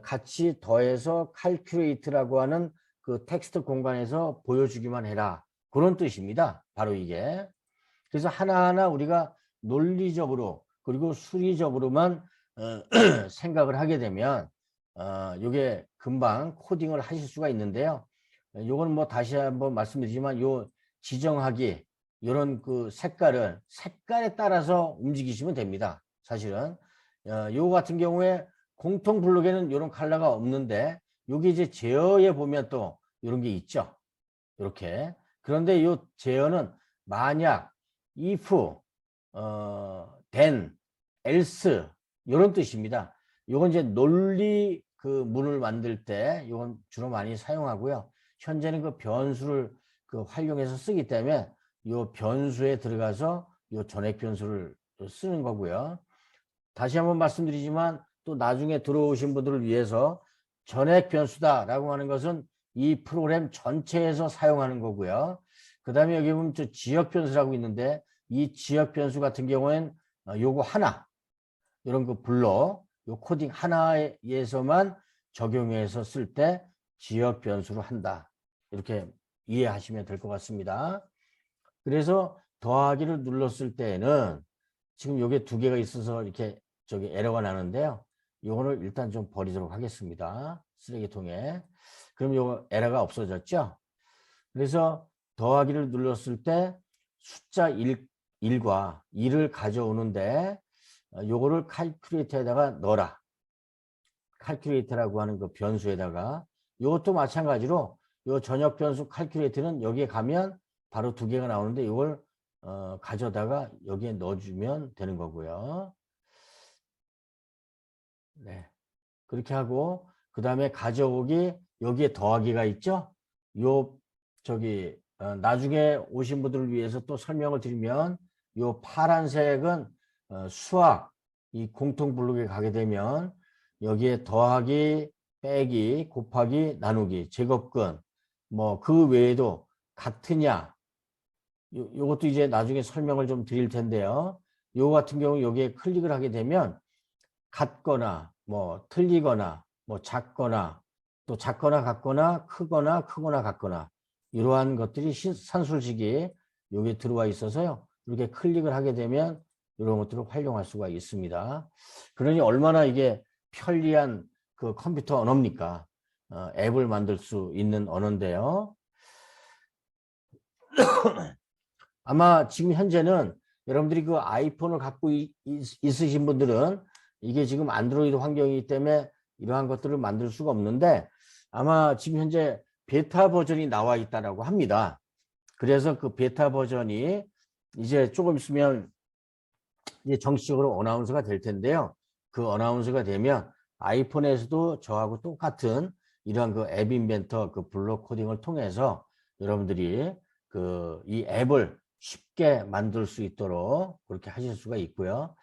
같이 더해서 calculate라고 하는 그 텍스트 공간에서 보여주기만 해라. 그런 뜻입니다. 바로 이게. 그래서 하나하나 우리가 논리적으로 그리고 수리적으로만 생각을 하게 되면 이게 금방 코딩을 하실 수가 있는데요. 요건 뭐 다시 한번 말씀드리지만 요 지정하기 이런 그 색깔에 따라서 움직이시면 됩니다. 사실은 요 같은 경우에 공통 블록에는 이런 컬러가 없는데 여기 이제 제어에 보면 또 이런 게 있죠. 이렇게. 그런데 이 제어는 만약, if, then, else 이런 뜻입니다. 이건 이제 논리 그 문을 만들 때 이건 주로 많이 사용하고요. 현재는 그 변수를 그 활용해서 쓰기 때문에 이 변수에 들어가서 이 전액 변수를 쓰는 거고요. 다시 한번 말씀드리지만 또 나중에 들어오신 분들을 위해서 전액 변수다라고 하는 것은 이 프로그램 전체에서 사용하는 거고요. 그 다음에 여기 보면 저 지역 변수라고 있는데 이 지역 변수 같은 경우에는 요거 하나, 이런 그 블록, 요 코딩 하나에서만 적용해서 쓸 때 지역 변수로 한다. 이렇게 이해하시면 될 것 같습니다. 그래서 더하기를 눌렀을 때에는 지금 요게 두 개가 있어서 이렇게 저기 에러가 나는데요. 요거를 일단 좀 버리도록 하겠습니다. 쓰레기통에. 그럼 요거 에러가 없어졌죠? 그래서 더하기를 눌렀을 때 숫자 1과 2를 가져오는데 요거를 칼큘레이터에다가 넣어라. 칼큘레이터라고 하는 그 변수에다가 이것도 마찬가지로 요 전역 변수 칼큘레이터는 여기에 가면 바로 두 개가 나오는데 이걸 가져다가 여기에 넣어주면 되는 거고요. 네, 그렇게 하고 그 다음에 가져오기 여기에 더하기가 있죠. 요 저기 나중에 오신 분들을 위해서 또 설명을 드리면 요 파란색은 수학 이 공통 블록에 가게 되면 여기에 더하기, 빼기, 곱하기, 나누기, 제곱근 뭐 그 외에도 같으냐 요것도 이제 나중에 설명을 좀 드릴 텐데요. 요 같은 경우 여기에 클릭을 하게 되면 같거나 뭐 틀리거나 뭐 작거나 또 작거나 같거나 크거나 크거나 같거나 이러한 것들이 산술식이 여기에 들어와 있어서요. 이렇게 클릭을 하게 되면 이런 것들을 활용할 수가 있습니다. 그러니 얼마나 이게 편리한 그 컴퓨터 언어입니까? 앱을 만들 수 있는 언어인데요. 아마 지금 현재는 여러분들이 그 아이폰을 갖고 있으신 분들은 이게 지금 안드로이드 환경이기 때문에 이러한 것들을 만들 수가 없는데 아마 지금 현재 베타 버전이 나와 있다고 합니다. 그래서 그 베타 버전이 이제 조금 있으면 이제 정식적으로 어나운서가 될 텐데요. 그 어나운서가 되면 아이폰에서도 저하고 똑같은 이러한 그 앱 인벤터 그 블록 코딩을 통해서 여러분들이 그 이 앱을 쉽게 만들 수 있도록 그렇게 하실 수가 있고요.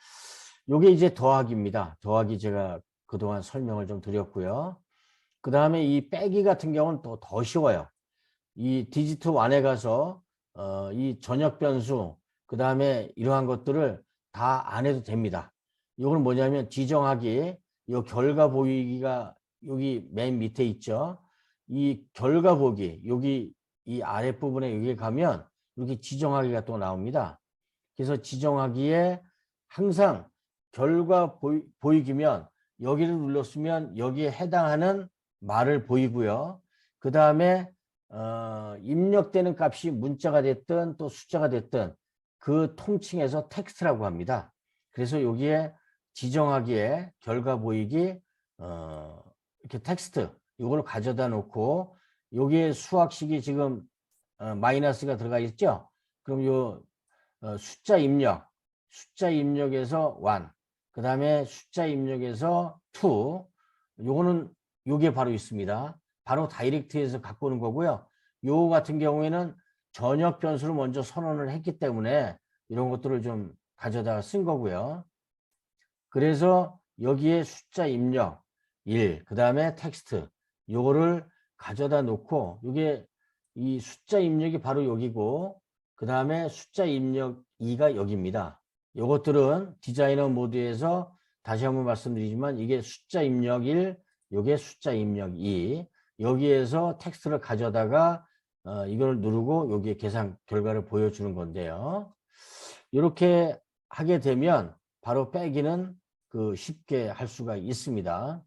요게 이제 더하기입니다. 더하기 제가 그동안 설명을 좀 드렸고요. 그 다음에 이 빼기 같은 경우는 또 더 쉬워요. 이 디지트 1에 가서 이 전역 변수 그 다음에 이러한 것들을 다 안 해도 됩니다. 이건 뭐냐면 지정하기 이 결과 보이기가 여기 맨 밑에 있죠. 이 결과 보기 여기 이 아랫부분에 여기 가면 이렇게 지정하기가 또 나옵니다. 그래서 지정하기에 항상 결과 보이기면 여기를 눌렀으면 여기에 해당하는 말을 보이고요. 그 다음에 입력되는 값이 문자가 됐든 또 숫자가 됐든 그 통칭해서 텍스트라고 합니다. 그래서 여기에 지정하기에 결과 보이기 이렇게 텍스트 이걸 가져다 놓고 여기에 수학식이 지금 마이너스가 들어가 있죠. 그럼 요 숫자 입력에서 1, 그 다음에 숫자 입력에서 2, 요거는 요게 바로 있습니다. 바로 다이렉트에서 갖고 오는 거고요. 요 같은 경우에는 전역 변수를 먼저 선언을 했기 때문에 이런 것들을 좀 가져다 쓴 거고요. 그래서 여기에 숫자 입력 1, 그 다음에 텍스트 요거를 가져다 놓고 이게 이 숫자 입력이 바로 여기고 그 다음에 숫자 입력 2가 여기입니다. 요것들은 디자이너 모드에서 다시 한번 말씀드리지만 이게 숫자 입력 1, 요게 숫자 입력 2 여기에서 텍스트를 가져다가 이걸 누르고 여기에 계산 결과를 보여주는 건데요. 이렇게 하게 되면 바로 빼기는 그 쉽게 할 수가 있습니다.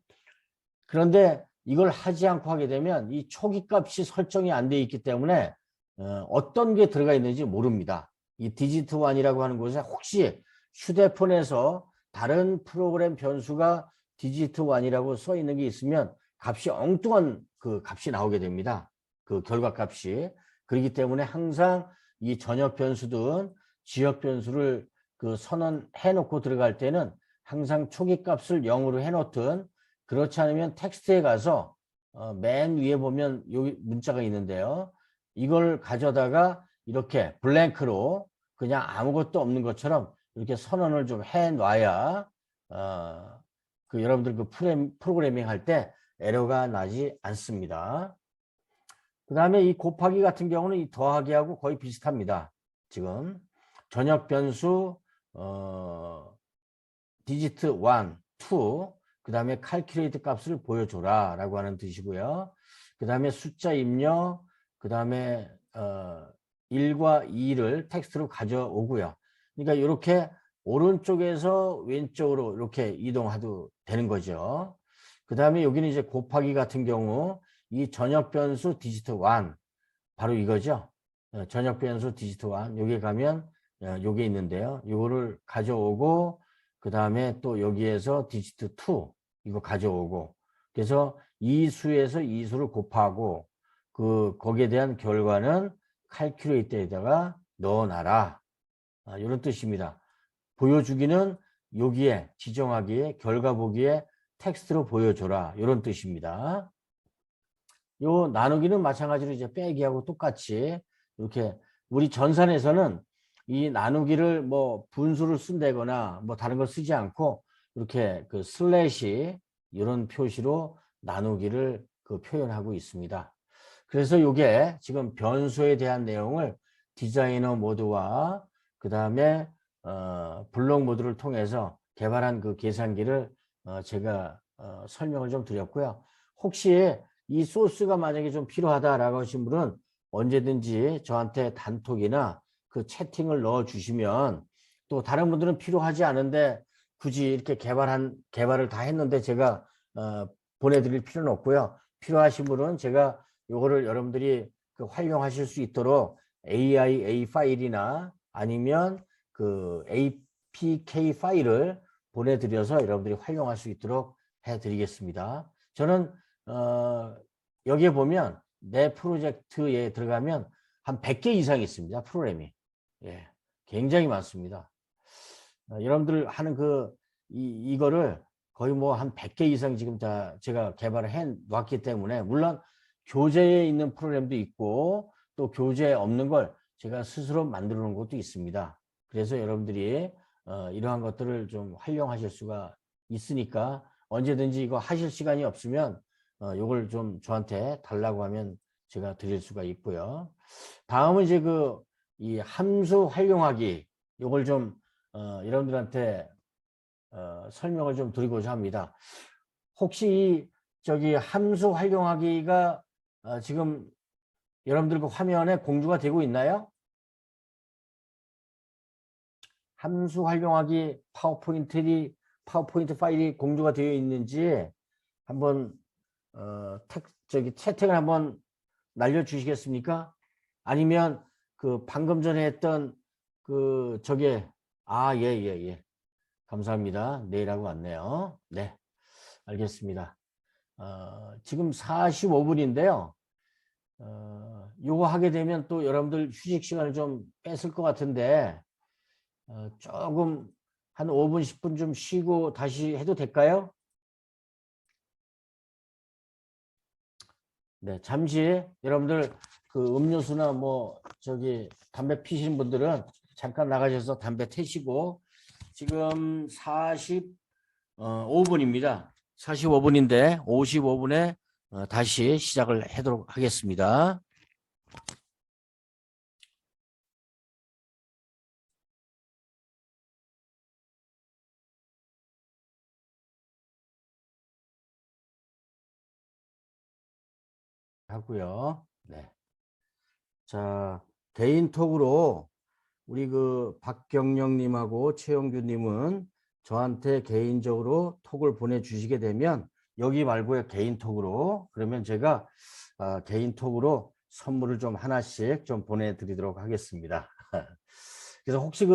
그런데 이걸 하지 않고 하게 되면 이 초기 값이 설정이 안 돼 있기 때문에 어떤 게 들어가 있는지 모릅니다. 이 디지트1이라고 하는 곳에 혹시 휴대폰에서 다른 프로그램 변수가 디지트 1이라고 써 있는 게 있으면 값이 엉뚱한 그 값이 나오게 됩니다. 그 결과 값이. 그렇기 때문에 항상 이 전역 변수든 지역 변수를 그 선언해 놓고 들어갈 때는 항상 초기 값을 0으로 해 놓든, 그렇지 않으면 텍스트에 가서 맨 위에 보면 여기 문자가 있는데요. 이걸 가져다가 이렇게 블랭크로 그냥 아무것도 없는 것처럼 이렇게 선언을 좀 해 놔야 그 여러분들 그 프로그래밍 할 때 에러가 나지 않습니다. 그 다음에 이 곱하기 같은 경우는 이 더하기하고 거의 비슷합니다. 지금 전역 변수 디지트 1, 2, 그 다음에 calculate 값을 보여줘라 라고 하는 뜻이고요. 그 다음에 숫자 입력, 그 다음에 1과 2를 텍스트로 가져오고요. 그러니까 이렇게 오른쪽에서 왼쪽으로 이렇게 이동해도 되는 거죠. 그 다음에 여기는 이제 곱하기 같은 경우 이 전역 변수 디지트 1 바로 이거죠. 전역 변수 디지트 1 여기 가면 여기 있는데요. 이거를 가져오고 그 다음에 또 여기에서 디지트 2 이거 가져오고, 그래서 이 수에서 이 수를 곱하고 거기에 대한 결과는 calculate에다가 넣어놔라. 이런 뜻입니다. 보여주기는 여기에 지정하기에 결과 보기에 텍스트로 보여줘라 이런 뜻입니다. 요 나누기는 마찬가지로 이제 빼기하고 똑같이 이렇게 우리 전산에서는 이 나누기를 뭐 분수를 쓴다거나 뭐 다른 걸 쓰지 않고 이렇게 그 슬래시 이런 표시로 나누기를 그 표현하고 있습니다. 그래서 요게 지금 변수에 대한 내용을 디자이너 모드와 그 다음에 블록 모드를 통해서 개발한 그 계산기를 제가 설명을 좀 드렸고요. 혹시 이 소스가 만약에 좀 필요하다라고 하신 분은 언제든지 저한테 단톡이나 그 채팅을 넣어 주시면, 또 다른 분들은 필요하지 않은데 굳이 이렇게 개발을 다 했는데 제가 보내드릴 필요는 없고요. 필요하신 분은 제가 요거를 여러분들이 그 활용하실 수 있도록 AIA 파일이나 아니면 그 APK 파일을 보내드려서 여러분들이 활용할 수 있도록 해드리겠습니다. 저는 여기에 보면 내 프로젝트에 들어가면 한 100개 이상 있습니다. 프로그램이. 예, 굉장히 많습니다. 여러분들 하는 이거를 거의 뭐 한 100개 이상 지금 다 제가 개발을 해 놨기 때문에, 물론 교재에 있는 프로그램도 있고 또 교재에 없는 걸 제가 스스로 만들어 놓은 것도 있습니다. 그래서 여러분들이 이러한 것들을 좀 활용하실 수가 있으니까 언제든지 이거 하실 시간이 없으면 요걸 좀 저한테 달라고 하면 제가 드릴 수가 있고요. 다음은 이제 이 함수 활용하기, 요걸 좀 여러분들한테 설명을 좀 드리고자 합니다. 혹시 저기 함수 활용하기가 지금 여러분들 그 화면에 공유가 되고 있나요? 함수 활용하기 파워포인트 파일이 공유가 되어 있는지 한번 저기 채팅을 한번 날려주시겠습니까? 아니면 그 방금 전에 했던 저게 예. 감사합니다. 내일하고 왔네요. 네, 알겠습니다. 지금 45분인데요. 요거 하게 되면 또 여러분들 휴식 시간을 좀 뺏을 것 같은데 조금 한 5분, 10분 좀 쉬고 다시 해도 될까요? 네, 잠시 여러분들 그 음료수나 뭐 저기 담배 피시는 분들은 잠깐 나가셔서 담배 태시고, 지금 45분입니다. 45분인데 55분에 다시 시작을 하도록 하겠습니다. 하고요. 네. 자, 개인톡으로 우리 그 박경령님하고 최영규님은 저한테 개인적으로 톡을 보내주시게 되면, 여기 말고요 개인톡으로, 그러면 제가 개인톡으로 선물을 좀 하나씩 좀 보내드리도록 하겠습니다. 그래서 혹시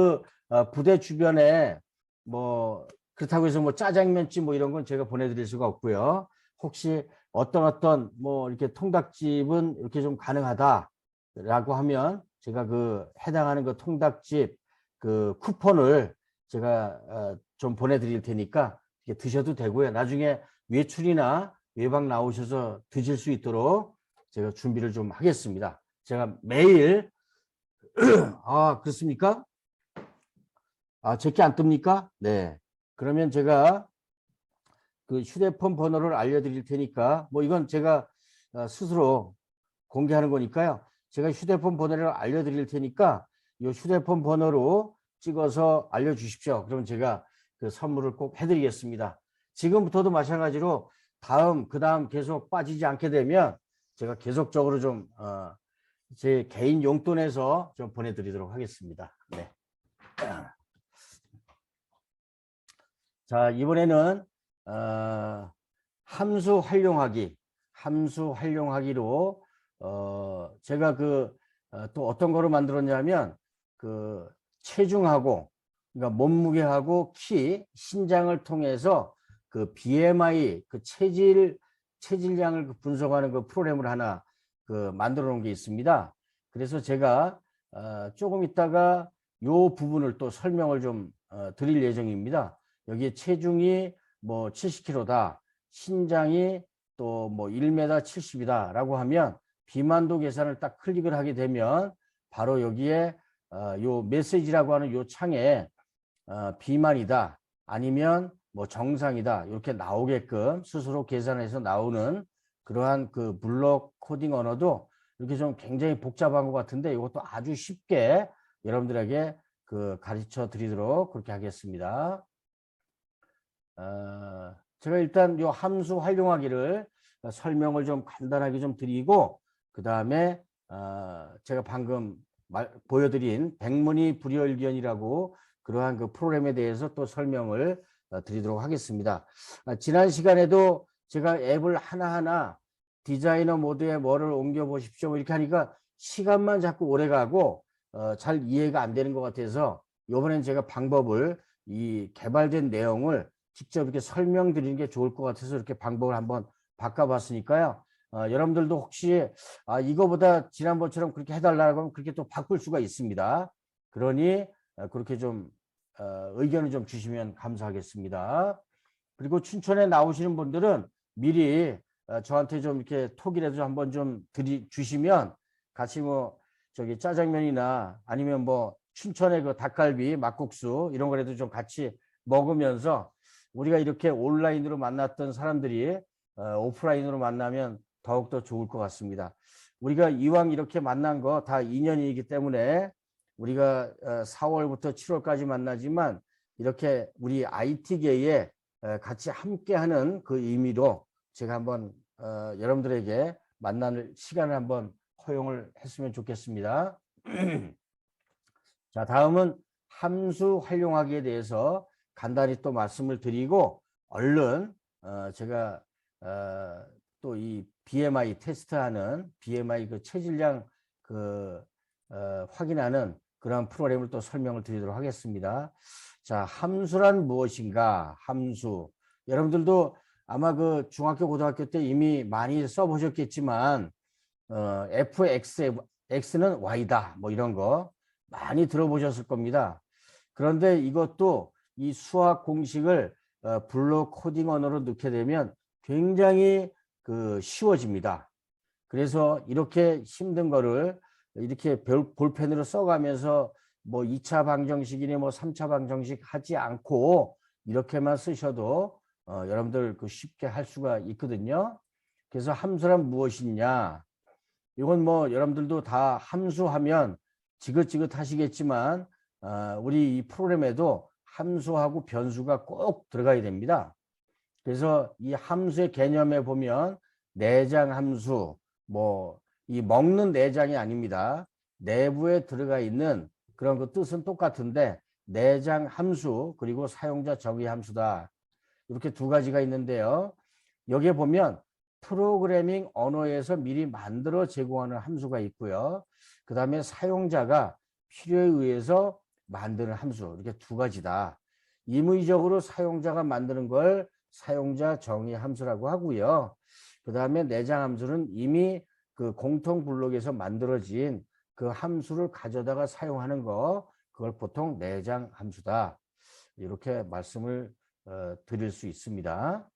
부대 주변에 뭐 그렇다고 해서 뭐 짜장면집 뭐 이런 건 제가 보내드릴 수가 없고요. 혹시 어떤 뭐 이렇게 통닭집은 이렇게 좀 가능하다라고 하면 제가 그 해당하는 그 통닭집 그 쿠폰을 제가 좀 보내드릴 테니까 이렇게 드셔도 되고요. 나중에 외출이나 외박 나오셔서 드실 수 있도록 제가 준비를 좀 하겠습니다. 제가 매일 아 그렇습니까? 아 제게 안 뜹니까? 네. 그러면 제가 그 휴대폰 번호를 알려드릴 테니까 뭐 이건 제가 스스로 공개하는 거니까요. 제가 휴대폰 번호를 알려드릴 테니까 이 휴대폰 번호로 찍어서 알려주십시오. 그럼 제가 그 선물을 꼭 해드리겠습니다. 지금부터도 마찬가지로 그다음 계속 빠지지 않게 되면 제가 계속적으로 좀 제 개인 용돈에서 좀 보내드리도록 하겠습니다. 네. 자, 이번에는 함수 활용하기로 제가 또 어떤 거로 만들었냐면 그 체중하고 그러니까 몸무게하고 키, 신장을 통해서 그 BMI 그 체질량을 분석하는 그 프로그램을 하나 그 만들어 놓은 게 있습니다. 그래서 제가 조금 있다가 요 부분을 또 설명을 좀 드릴 예정입니다. 여기에 체중이 뭐 70kg다. 신장이 또 뭐 1m 70이다 라고 하면 비만도 계산을 딱 클릭을 하게 되면 바로 여기에 요 메시지라고 하는 요 창에 비만이다 아니면 뭐 정상이다 이렇게 나오게끔 스스로 계산해서 나오는 그러한 그 블록 코딩 언어도 이렇게 좀 굉장히 복잡한 것 같은데 이것도 아주 쉽게 여러분들에게 그 가르쳐 드리도록 그렇게 하겠습니다. 제가 일단 요 함수 활용하기를 설명을 좀 간단하게 좀 드리고 그 다음에 제가 방금 보여드린 백문이 불여일견이라고 그러한 그 프로그램에 대해서 또 설명을 드리도록 하겠습니다. 지난 시간에도 제가 앱을 하나하나 디자이너 모드에 뭐를 옮겨 보십시오 이렇게 하니까 시간만 자꾸 오래 가고 잘 이해가 안 되는 것 같아서 이번엔 제가 방법을 이 개발된 내용을 직접 이렇게 설명드리는 게 좋을 것 같아서 이렇게 방법을 한번 바꿔봤으니까요. 여러분들도 혹시 이거보다 지난번처럼 그렇게 해달라고 하면 그렇게 또 바꿀 수가 있습니다. 그러니 그렇게 좀 의견을 좀 주시면 감사하겠습니다. 그리고 춘천에 나오시는 분들은 미리 저한테 좀 이렇게 톡이라도 한번 좀 주시면 같이 뭐 저기 짜장면이나 아니면 뭐 춘천의 그 닭갈비, 막국수 이런 거라도 좀 같이 먹으면서 우리가 이렇게 온라인으로 만났던 사람들이 오프라인으로 만나면 더욱더 좋을 것 같습니다. 우리가 이왕 이렇게 만난 거 다 인연이기 때문에 우리가 4월부터 7월까지 만나지만 이렇게 우리 IT계에 같이 함께하는 그 의미로 제가 한번 여러분들에게 만날 시간을 한번 허용을 했으면 좋겠습니다. 자, 다음은 함수 활용하기에 대해서 간단히 또 말씀을 드리고 얼른 제가 또 이 BMI 테스트하는 BMI 그 체질량 그 확인하는 그런 프로그램을 또 설명을 드리도록 하겠습니다. 자, 함수란 무엇인가? 함수. 여러분들도 아마 그 중학교 고등학교 때 이미 많이 써보셨겠지만 fx는 y다 뭐 이런 거 많이 들어보셨을 겁니다. 그런데 이것도 이 수학 공식을 블록 코딩 언어로 넣게 되면 굉장히 쉬워집니다. 그래서 이렇게 힘든 거를 이렇게 볼펜으로 써가면서 뭐 2차 방정식이니 뭐 3차 방정식 하지 않고 이렇게만 쓰셔도 여러분들 쉽게 할 수가 있거든요. 그래서 함수란 무엇이냐? 이건 뭐 여러분들도 다 함수하면 지긋지긋 하시겠지만 우리 이 프로그램에도 함수하고 변수가 꼭 들어가야 됩니다. 그래서 이 함수의 개념에 보면 내장 함수, 뭐 이 먹는 내장이 아닙니다. 내부에 들어가 있는 그런 그 뜻은 똑같은데 내장 함수 그리고 사용자 정의 함수다. 이렇게 두 가지가 있는데요. 여기에 보면 프로그래밍 언어에서 미리 만들어 제공하는 함수가 있고요. 그 다음에 사용자가 필요에 의해서 만드는 함수 이렇게 두 가지다. 임의적으로 사용자가 만드는 걸 사용자 정의 함수라고 하고요. 그 다음에 내장 함수는 이미 그 공통 블록에서 만들어진 그 함수를 가져다가 사용하는 거, 그걸 보통 내장 함수다. 이렇게 말씀을 드릴 수 있습니다.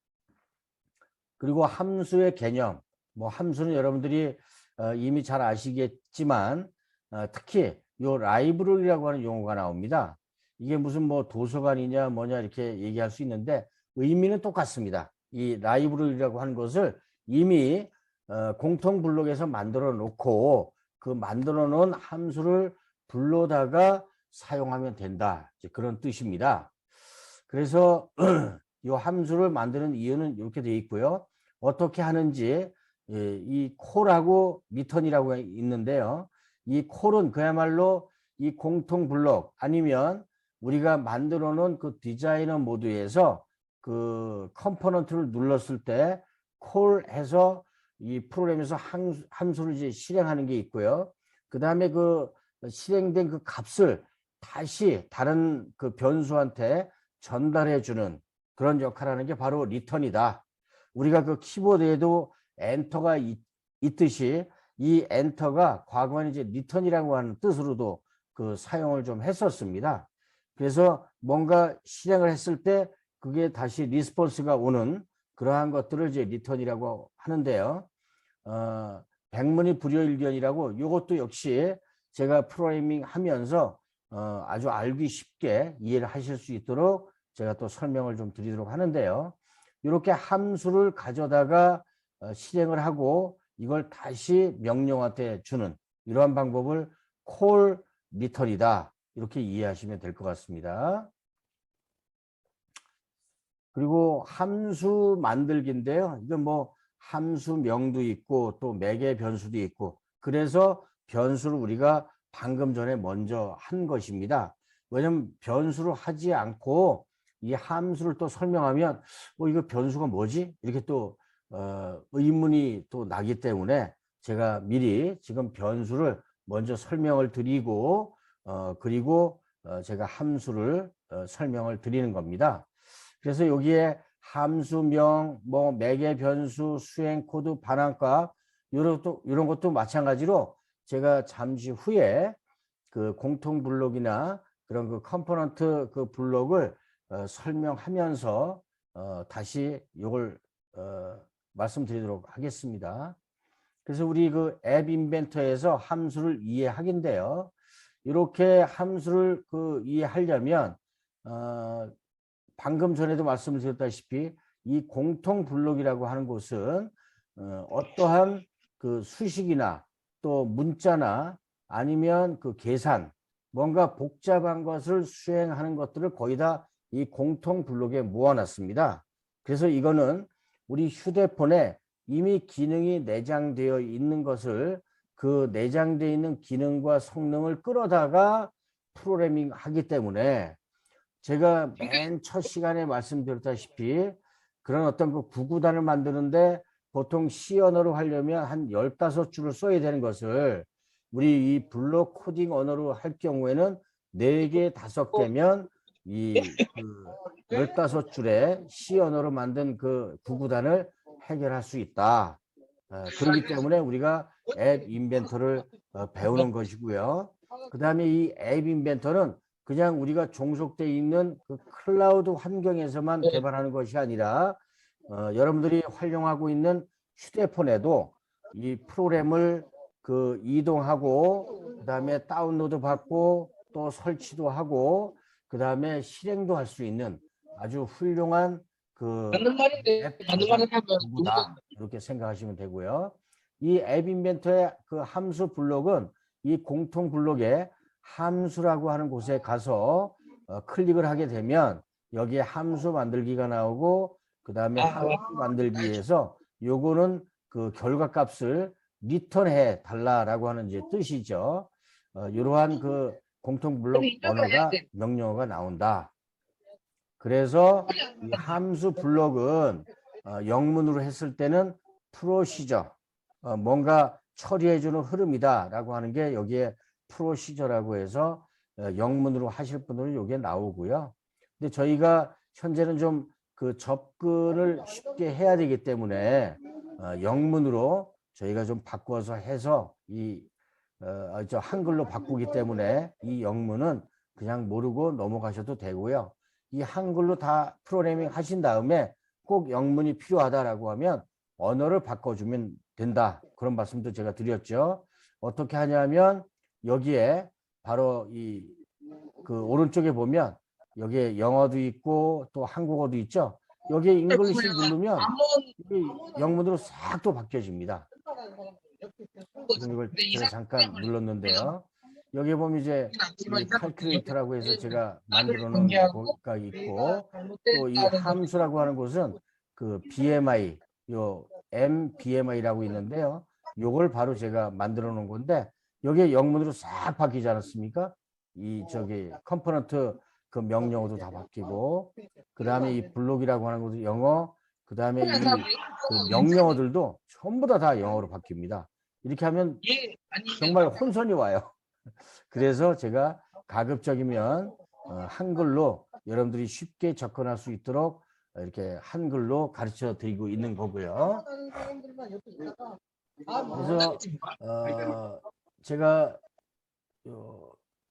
그리고 함수의 개념, 뭐 함수는 여러분들이 이미 잘 아시겠지만 특히 요 라이브러리라고 하는 용어가 나옵니다. 이게 무슨 뭐 도서관이냐 뭐냐 이렇게 얘기할 수 있는데 의미는 똑같습니다. 이 라이브러리라고 하는 것을 이미 공통 블록에서 만들어 놓고 그 만들어 놓은 함수를 불러다가 사용하면 된다. 그런 뜻입니다. 그래서 이 함수를 만드는 이유는 이렇게 되어 있고요. 어떻게 하는지 이 콜하고 리턴이라고 있는데요. 이 콜은 그야말로 이 공통 블록 아니면 우리가 만들어 놓은 그 디자이너 모드에서 그 컴포넌트를 눌렀을 때 콜해서 이 프로그램에서 함수를 이제 실행하는 게 있고요. 그 다음에 그 실행된 그 값을 다시 다른 그 변수한테 전달해 주는 그런 역할을 하는 게 바로 리턴이다. 우리가 그 키보드에도 엔터가 있듯이 이 엔터가 과거에는 이제 리턴이라고 하는 뜻으로도 그 사용을 좀 했었습니다. 그래서 뭔가 실행을 했을 때 그게 다시 리스폰스가 오는 그러한 것들을 이제 리턴이라고 하는데요. 백문이 불여일견이라고 이것도 역시 제가 프로그래밍 하면서 아주 알기 쉽게 이해를 하실 수 있도록 제가 또 설명을 좀 드리도록 하는데요. 이렇게 함수를 가져다가 실행을 하고 이걸 다시 명령한테 주는 이러한 방법을 call return이다. 이렇게 이해하시면 될 것 같습니다. 그리고 함수 만들기인데요. 이건 뭐 함수명도 있고 또 매개 변수도 있고 그래서 변수를 우리가 방금 전에 먼저 한 것입니다. 왜냐하면 변수를 하지 않고 이 함수를 또 설명하면 이거 변수가 뭐지? 이렇게 또 의문이 또 나기 때문에 제가 미리 지금 변수를 먼저 설명을 드리고 그리고 제가 함수를 설명을 드리는 겁니다. 그래서 여기에 함수명, 뭐 매개 변수, 수행 코드, 반환값 이런 것도 마찬가지로 제가 잠시 후에 그 공통 블록이나 그런 그 컴포넌트 그 블록을 설명하면서 다시 이걸 말씀드리도록 하겠습니다. 그래서 우리 그 앱 인벤터에서 함수를 이해하기인데요. 이렇게 함수를 그 이해하려면 방금 전에도 말씀을 드렸다시피 이 공통 블록이라고 하는 곳은 어떠한 그 수식이나 또 문자나 아니면 그 계산 뭔가 복잡한 것을 수행하는 것들을 거의 다 이 공통 블록에 모아놨습니다. 그래서 이거는 우리 휴대폰에 이미 기능이 내장되어 있는 것을 그 내장되어 있는 기능과 성능을 끌어다가 프로그래밍 하기 때문에 제가 맨 첫 시간에 말씀드렸다시피 그런 어떤 그 구구단을 만드는데 보통 C 언어로 하려면 한 15줄을 써야 되는 것을 우리 이 블록 코딩 언어로 할 경우에는 4개, 5개면 이 15줄의 C 언어로 만든 그 구구단을 해결할 수 있다. 그렇기 때문에 우리가 앱 인벤터를 배우는 것이고요. 그 다음에 이 앱 인벤터는 그냥 우리가 종속되어 있는 그 클라우드 환경에서만 개발하는 것이 아니라 여러분들이 활용하고 있는 휴대폰에도 이 프로그램을 그 이동하고 그 다음에 다운로드 받고 또 설치도 하고 그 다음에 실행도 할 수 있는 아주 훌륭한 그 앱 도구다 이렇게 생각하시면 되고요. 이 앱 인벤터의 그 함수 블록은 이 공통 블록에 함수라고 하는 곳에 가서 클릭을 하게 되면 여기에 함수 만들기가 나오고 그 다음에 함수 만들기에서 요거는 그 결과값을 리턴해 달라라고 하는 이제 뜻이죠. 이러한 그 공통 블록 언어가 명령어가 나온다. 그래서 이 함수 블록은 영문으로 했을 때는 프로시저 뭔가 처리해주는 흐름이다라고 하는 게 여기에 프로시저라고 해서 영문으로 하실 분들은 여기에 나오고요. 근데 저희가 현재는 좀 그 접근을 쉽게 해야 되기 때문에 영문으로 저희가 좀 바꿔서 해서 저 한글로 바꾸기 때문에 이 영문은 그냥 모르고 넘어가셔도 되고요. 이 한글로 다 프로그래밍 하신 다음에 꼭 영문이 필요하다라고 하면 언어를 바꿔주면 된다. 그런 말씀도 제가 드렸죠. 어떻게 하냐면 여기에 바로 그 오른쪽에 보면 여기에 영어도 있고 또 한국어도 있죠. 여기에 잉글리시 누르면 영문으로 싹 또 바뀌어집니다. 지금 이걸 제가 잠깐 눌렀는데요. 여기 보면 이제 이 칼큘레이터라고 해서 제가 만들어 놓은 거가 있고 또 이 함수라고 하는 곳은 그 BMI, 요 MBMI라고 있는데요. 요걸 바로 제가 만들어 놓은 건데 여기에 영문으로 싹 바뀌지 않았습니까? 저기 컴포넌트 그 명령어도 다 바뀌고 그 다음에 이 블록이라고 하는 것도 영어 그 다음에 그 명령어들도 전부 다 영어로 바뀝니다. 이렇게 하면 정말 혼선이 와요. 그래서 제가 가급적이면 한글로 여러분들이 쉽게 접근할 수 있도록 이렇게 한글로 가르쳐 드리고 있는 거고요. 그래서 제가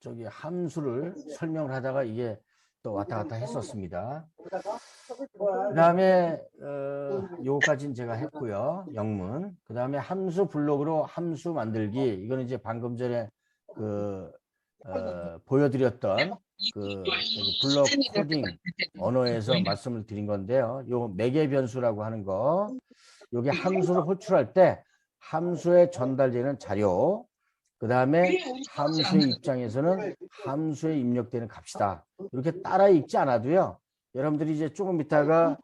저기 함수를 설명을 하다가 이게 또 왔다 갔다 했었습니다. 그 다음에 요거까지는 제가 했고요. 영문. 그 다음에 함수 블록으로 함수 만들기. 이거는 이제 방금 전에 보여드렸던 저기 블록 코딩 언어에서 말씀을 드린 건데요. 요 매개 변수라고 하는 거. 요게 함수를 호출할 때 함수에 전달되는 자료. 그 다음에 함수의 입장에서는 함수에 입력되는 값이다. 이렇게 따라 읽지 않아도요. 여러분들이 이제 조금 있다가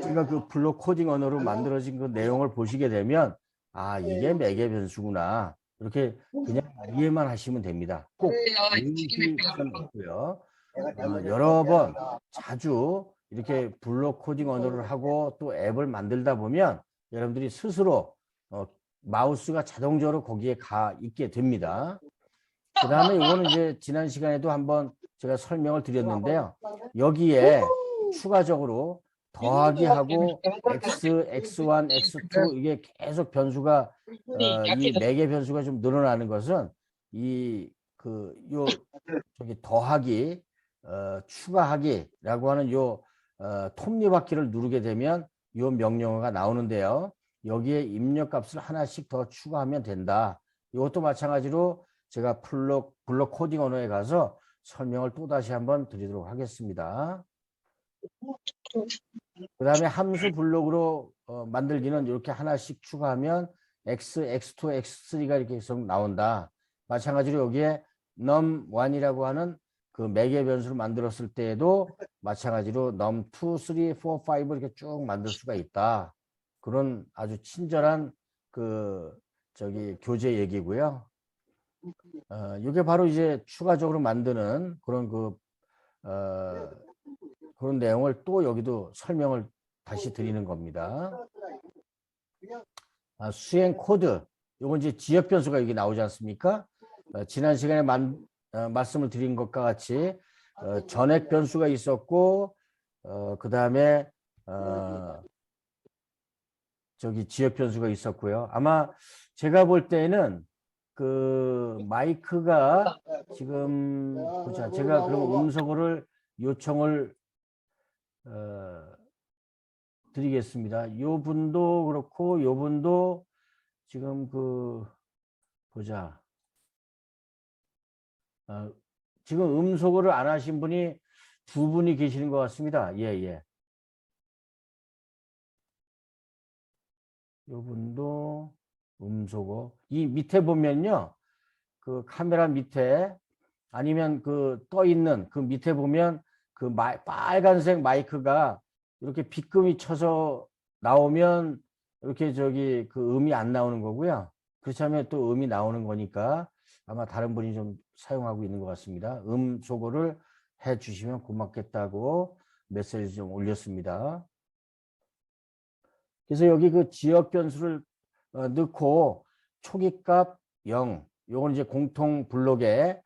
제가 그 블록 코딩 언어로 만들어진 그 내용을 보시게 되면 아 이게 매개 변수구나. 이렇게 그냥 이해만 하시면 됩니다. 꼭 외우실 필요는 없고요. 여러 번 자주 이렇게 블록 코딩 언어를 하고 또 앱을 만들다 보면 여러분들이 스스로 마우스가 자동적으로 거기에 가 있게 됩니다. 그 다음에 이거는 이제 지난 시간에도 한번 제가 설명을 드렸는데요. 여기에 추가적으로 더하기하고 x, x1, x2 이게 계속 변수가 이 매개 변수가 좀 늘어나는 것은 저기 더하기, 추가하기라고 하는 톱니바퀴를 누르게 되면 요 명령어가 나오는데요. 여기에 입력값을 하나씩 더 추가하면 된다. 이것도 마찬가지로 제가 블록 코딩 언어에 가서 설명을 또다시 한번 드리도록 하겠습니다. 그 다음에 함수 블록으로 만들기는 이렇게 하나씩 추가하면 x, x2, x3가 이렇게 계속 나온다. 마찬가지로 여기에 num1이라고 하는 그 매개 변수를 만들었을 때에도 마찬가지로 num2, 3, 4, 5 이렇게 쭉 만들 수가 있다. 그런 아주 친절한 저기 교재 얘기고요. 이게 바로 이제 추가적으로 만드는 그런 그런 내용을 또 여기도 설명을 다시 드리는 겁니다. 수행 코드. 요건 이제 지역 변수가 여기 나오지 않습니까? 지난 시간에 말씀을 드린 것과 같이 전액 변수가 있었고 그 다음에 저기 지역 변수가 있었고요. 아마 제가 볼 때는 그 마이크가 지금 보자. 제가 그럼 음성어를 요청을 드리겠습니다. 요 분도 그렇고 요 분도 지금 보자. 지금 음소거를 안 하신 분이 두 분이 계시는 것 같습니다. 예, 예. 요 분도 음소거. 이 밑에 보면요. 그 카메라 밑에 아니면 그 떠 있는 그 밑에 보면 그 빨간색 마이크가 이렇게 빗금이 쳐서 나오면 이렇게 저기 그 음이 안 나오는 거고요. 그렇지 않으면 또 음이 나오는 거니까 아마 다른 분이 좀 사용하고 있는 것 같습니다. 소거를 해 주시면 고맙겠다고 메시지 좀 올렸습니다. 그래서 여기 그 지역 변수를 넣고 초기값 0, 요건 이제 공통 블록에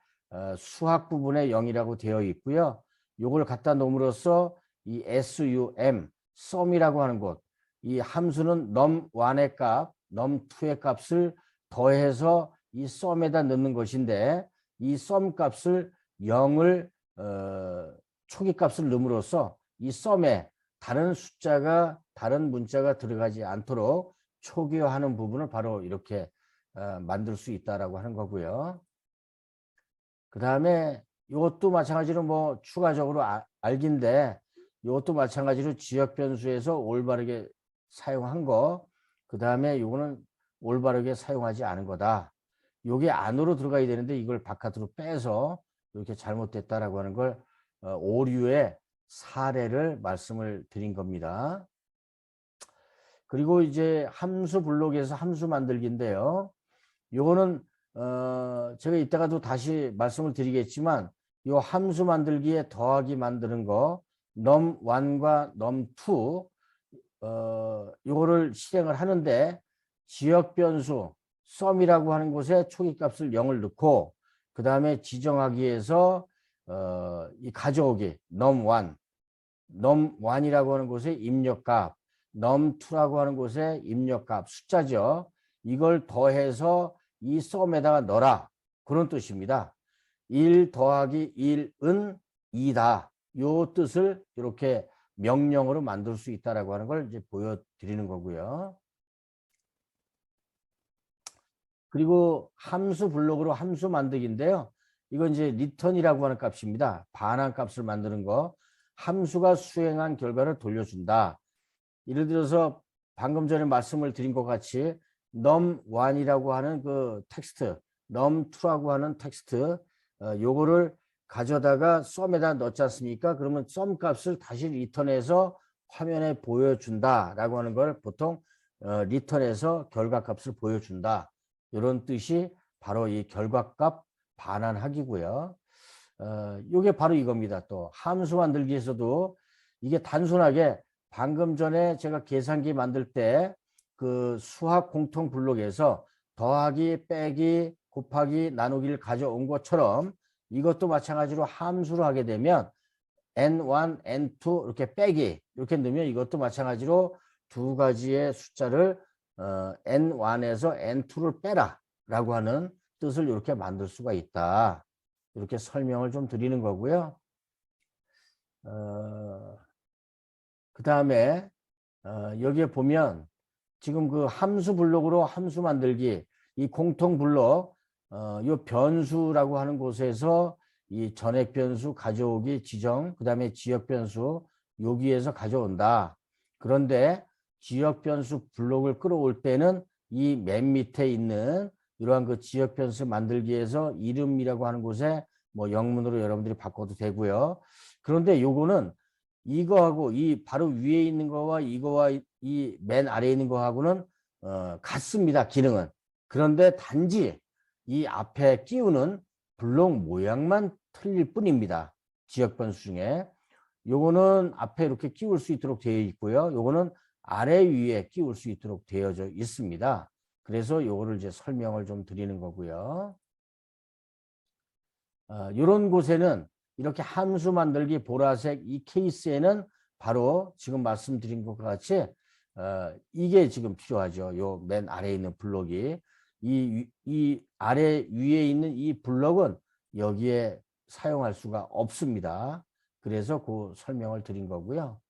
수학 부분에 0이라고 되어 있고요. 요걸 갖다 놓음으로써 이 sum, sum이라고 하는 곳, 이 함수는 num1의 값, num2의 값을 더해서 이 sum에다 넣는 것인데 이 sum 값을 0을 초기 값을 넣음으로써 이 sum에 다른 숫자가 다른 문자가 들어가지 않도록 초기화하는 부분을 바로 이렇게 만들 수 있다라고 하는 거고요. 그 다음에 이것도 마찬가지로 뭐 추가적으로 알기인데 이것도 마찬가지로 지역 변수에서 올바르게 사용한 거, 그 다음에 이거는 올바르게 사용하지 않은 거다. 이게 안으로 들어가야 되는데 이걸 바깥으로 빼서 이렇게 잘못됐다라고 하는 걸 오류의 사례를 말씀을 드린 겁니다. 그리고 이제 함수 블록에서 함수 만들기인데요. 요거는 제가 이따가도 다시 말씀을 드리겠지만 요 함수 만들기에 더하기 만드는 거 num1과 num2 요거를 실행을 하는데 지역 변수 sum이라고 하는 곳에 초기 값을 0을 넣고 그 다음에 지정하기 위해서 이 가져오기 num1이라고 하는 곳에 입력값, num2라고 하는 곳에 입력값 숫자죠. 이걸 더해서 이 sum에다가 넣어라, 그런 뜻입니다. 1 더하기 1은 2다. 요 뜻을 이렇게 명령어로 만들 수 있다라고 하는 걸 이제 보여드리는 거고요. 그리고 함수 블록으로 함수 만들기인데요. 이건 이제 return이라고 하는 값입니다. 반환 값을 만드는 거. 함수가 수행한 결과를 돌려준다. 예를 들어서 방금 전에 말씀을 드린 것 같이 num1이라고 하는 그 텍스트, num2라고 하는 텍스트, 요거를 가져다가 sum에다 넣지 않습니까? 그러면 sum 값을 다시 리턴해서 화면에 보여준다라고 하는 걸 보통 리턴해서 결과값을 보여준다. 이런 뜻이 바로 이 결과값 반환하기고요. 요게 바로 이겁니다. 또 함수 만들기에서도 이게 단순하게 방금 전에 제가 계산기 만들 때 그 수학 공통 블록에서 더하기, 빼기, 곱하기, 나누기를 가져온 것처럼 이것도 마찬가지로 함수로 하게 되면 n1, n2 이렇게 빼기 이렇게 넣으면 이것도 마찬가지로 두 가지의 숫자를 n1에서 n2를 빼라 라고 하는 뜻을 이렇게 만들 수가 있다. 이렇게 설명을 좀 드리는 거고요. 그 다음에 여기에 보면 지금 그 함수 블록으로 함수 만들기, 이 공통 블록, 요 변수라고 하는 곳에서 이 전액 변수 가져오기 지정, 그 다음에 지역 변수 여기에서 가져온다. 그런데 지역 변수 블록을 끌어올 때는 이 맨 밑에 있는 이러한 그 지역 변수 만들기에서 이름이라고 하는 곳에 뭐 영문으로 여러분들이 바꿔도 되고요. 그런데 요거는 이거하고 이 바로 위에 있는 거와 이거와 이 맨 아래에 있는 거하고는 같습니다. 기능은. 그런데 단지 이 앞에 끼우는 블록 모양만 틀릴 뿐입니다. 지역 변수 중에. 요거는 앞에 이렇게 끼울 수 있도록 되어 있고요. 요거는 아래 위에 끼울 수 있도록 되어져 있습니다. 그래서 요거를 이제 설명을 좀 드리는 거고요. 이런 곳에는 이렇게 함수 만들기 보라색 이 케이스에는 바로 지금 말씀드린 것과 같이 이게 지금 필요하죠. 요 맨 아래에 있는 블록이 이 아래 위에 있는 이 블록은 여기에 사용할 수가 없습니다. 그래서 그 설명을 드린 거고요.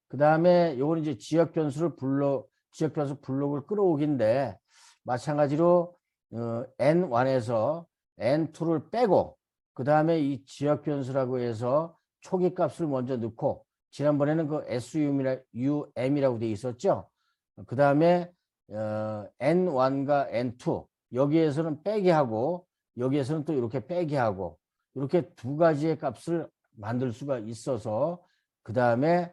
그 다음에 요거는 이제 지역 변수 블록을 끌어오기인데 마찬가지로 n1에서 n2를 빼고 그 다음에 이 지역 변수라고 해서 초기 값을 먼저 넣고 지난번에는 그 SUM이라고 되어 있었죠. 그 다음에 N1과 N2 여기에서는 빼기 하고 여기에서는 또 이렇게 빼기 하고 이렇게 두 가지의 값을 만들 수가 있어서 그 다음에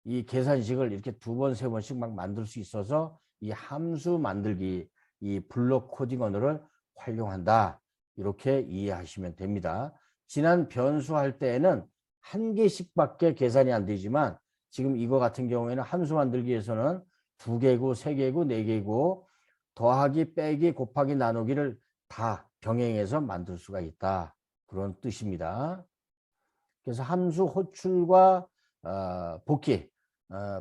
이 계산식을 이렇게 두 번, 세 번씩 막 만들 수 있어서 이 함수 만들기, 이 블록 코딩 언어를 활용한다. 이렇게 이해하시면 됩니다. 지난 변수 할 때에는 한 개씩밖에 계산이 안 되지만 지금 이거 같은 경우에는 함수 만들기 위해서는 두 개고, 세 개고, 네 개고 더하기, 빼기, 곱하기, 나누기를 다 병행해서 만들 수가 있다. 그런 뜻입니다. 그래서 함수 호출과 복귀,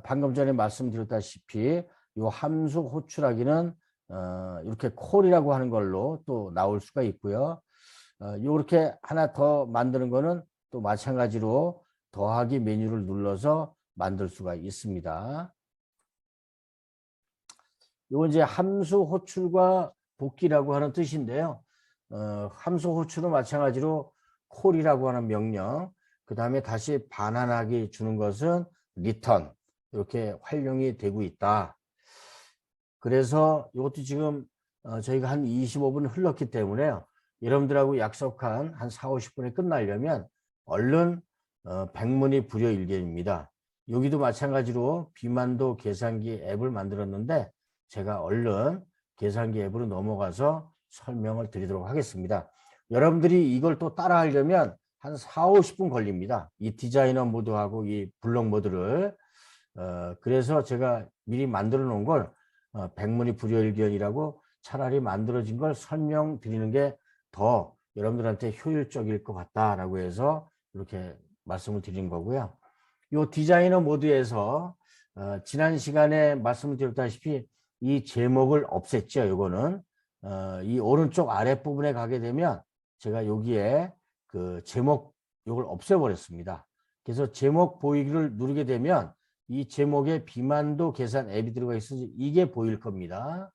방금 전에 말씀드렸다시피 이 함수 호출하기는 이렇게 콜이라고 하는 걸로 또 나올 수가 있고요. 이렇게 하나 더 만드는 거는 또 마찬가지로 더하기 메뉴를 눌러서 만들 수가 있습니다. 이건 이제 함수 호출과 복귀라고 하는 뜻인데요. 함수 호출은 마찬가지로 콜이라고 하는 명령, 그 다음에 다시 반환하기 주는 것은 return, 이렇게 활용이 되고 있다. 그래서 이것도 지금 저희가 한 25분 흘렀기 때문에요. 여러분들하고 약속한 한 4, 50분에 끝나려면 얼른 백문이 불여일견입니다. 여기도 마찬가지로 비만도 계산기 앱을 만들었는데 제가 얼른 계산기 앱으로 넘어가서 설명을 드리도록 하겠습니다. 여러분들이 이걸 또 따라 하려면 한 4, 50분 걸립니다. 이 디자이너 모드하고 이 블록 모드를. 그래서 제가 미리 만들어 놓은 걸 백문이 불여일견이라고 차라리 만들어진 걸 설명드리는 게 더 여러분들한테 효율적일 것 같다라고 해서 이렇게 말씀을 드린 거고요. 이 디자이너 모드에서 지난 시간에 말씀을 드렸다시피 이 제목을 없앴죠. 요거는 이 오른쪽 아랫부분에 가게 되면 제가 여기에 그 제목 요걸 없애버렸습니다. 그래서 제목 보이기를 누르게 되면 이 제목에 비만도 계산 앱이 들어가 있어서 이게 보일 겁니다.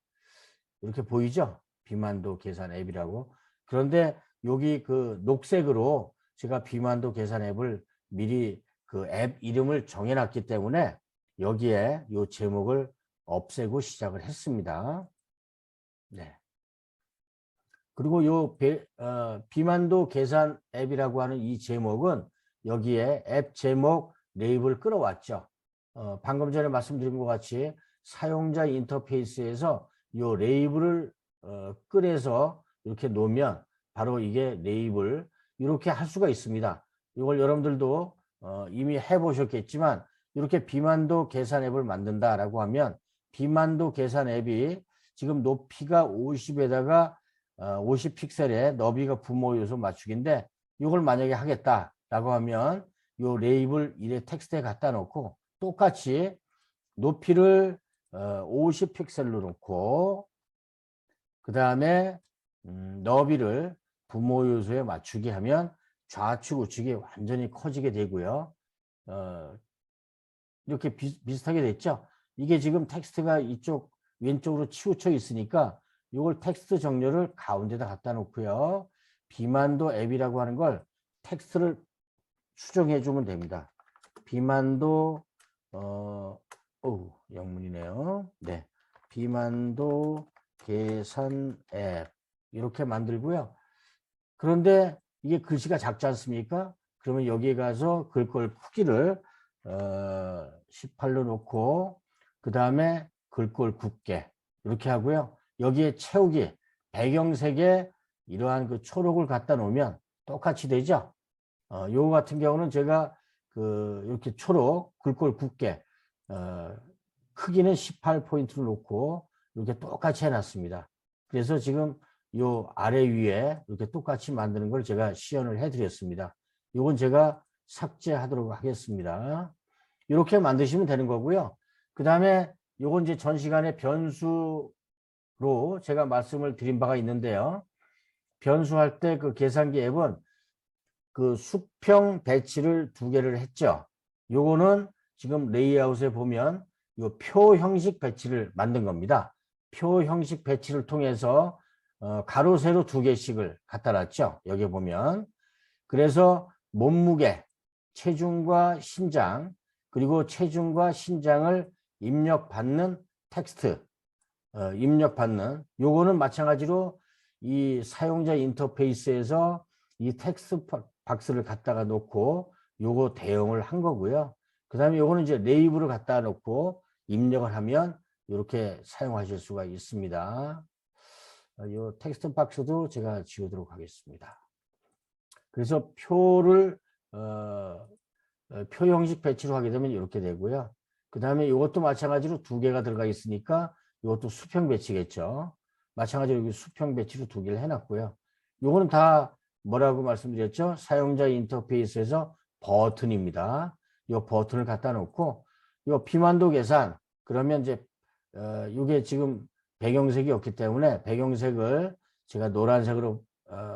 이렇게 보이죠? 비만도 계산 앱이라고. 그런데 여기 그 녹색으로 제가 비만도 계산 앱을 미리 그 앱 이름을 정해놨기 때문에 여기에 이 제목을 없애고 시작을 했습니다. 네. 그리고 비만도 계산 앱이라고 하는 이 제목은 여기에 앱 제목 레이블 끌어왔죠. 방금 전에 말씀드린 것 같이 사용자 인터페이스에서 이 레이블을 꺼내서 이렇게 놓으면 바로 이게 레이블 이렇게 할 수가 있습니다. 이걸 여러분들도 이미 해보셨겠지만 이렇게 비만도 계산 앱을 만든다라고 하면 비만도 계산 앱이 지금 높이가 50에다가 50 픽셀에 너비가 부모 요소 맞추기인데 이걸 만약에 하겠다라고 하면 이 레이블 1의 텍스트에 갖다 놓고 똑같이 높이를 50 픽셀로 놓고 그 다음에 너비를 부모 요소에 맞추게 하면 좌측 우측이 완전히 커지게 되고요. 이렇게 비슷하게 됐죠. 이게 지금 텍스트가 이쪽 왼쪽으로 치우쳐 있으니까 이걸 텍스트 정렬을 가운데다 갖다 놓고요. 비만도 앱이라고 하는 걸 텍스트를 수정해 주면 됩니다. 비만도 영문이네요. 네, 비만도 계산 앱 이렇게 만들고요. 그런데 이게 글씨가 작지 않습니까? 그러면 여기에 가서 글꼴 크기를 18로 놓고 그 다음에 글꼴 굵게 이렇게 하고요. 여기에 채우기 배경색에 이러한 그 초록을 갖다 놓으면 똑같이 되죠. 요거 같은 경우는 제가 이렇게 초록 글꼴 굵게 크기는 18포인트를 놓고 이렇게 똑같이 해놨습니다. 그래서 지금 요 아래 위에 이렇게 똑같이 만드는 걸 제가 시연을 해드렸습니다. 요건 제가 삭제하도록 하겠습니다. 이렇게 만드시면 되는 거고요. 그 다음에 요건 이제 전 시간에 변수로 제가 말씀을 드린 바가 있는데요. 변수할 때 그 계산기 앱은 그 수평 배치를 2개를 했죠. 요거는 지금 레이아웃에 보면 요 표 형식 배치를 만든 겁니다. 표 형식 배치를 통해서 가로 세로 2개씩을 갖다 놨죠. 여기 보면. 그래서 몸무게, 체중과 신장, 그리고 체중과 신장을 입력받는 텍스트, 입력받는 요거는 마찬가지로 이 사용자 인터페이스에서 이 텍스트 박스를 갖다가 놓고 요거 대응을 한 거고요. 그 다음에 요거는 이제 레이블을 갖다 놓고 입력을 하면 이렇게 사용하실 수가 있습니다. 요 텍스트 박스도 제가 지우도록 하겠습니다. 그래서 표를 표 형식 배치로 하게 되면 이렇게 되고요. 그 다음에 이것도 마찬가지로 2개가 들어가 있으니까 이것도 수평 배치겠죠. 마찬가지로 여기 수평 배치로 2개를 해놨고요. 이거는 다 뭐라고 말씀드렸죠? 사용자 인터페이스에서 버튼입니다. 이 버튼을 갖다 놓고 이 비만도 계산 그러면 이제 이게 지금 배경색이 없기 때문에 배경색을 제가 노란색으로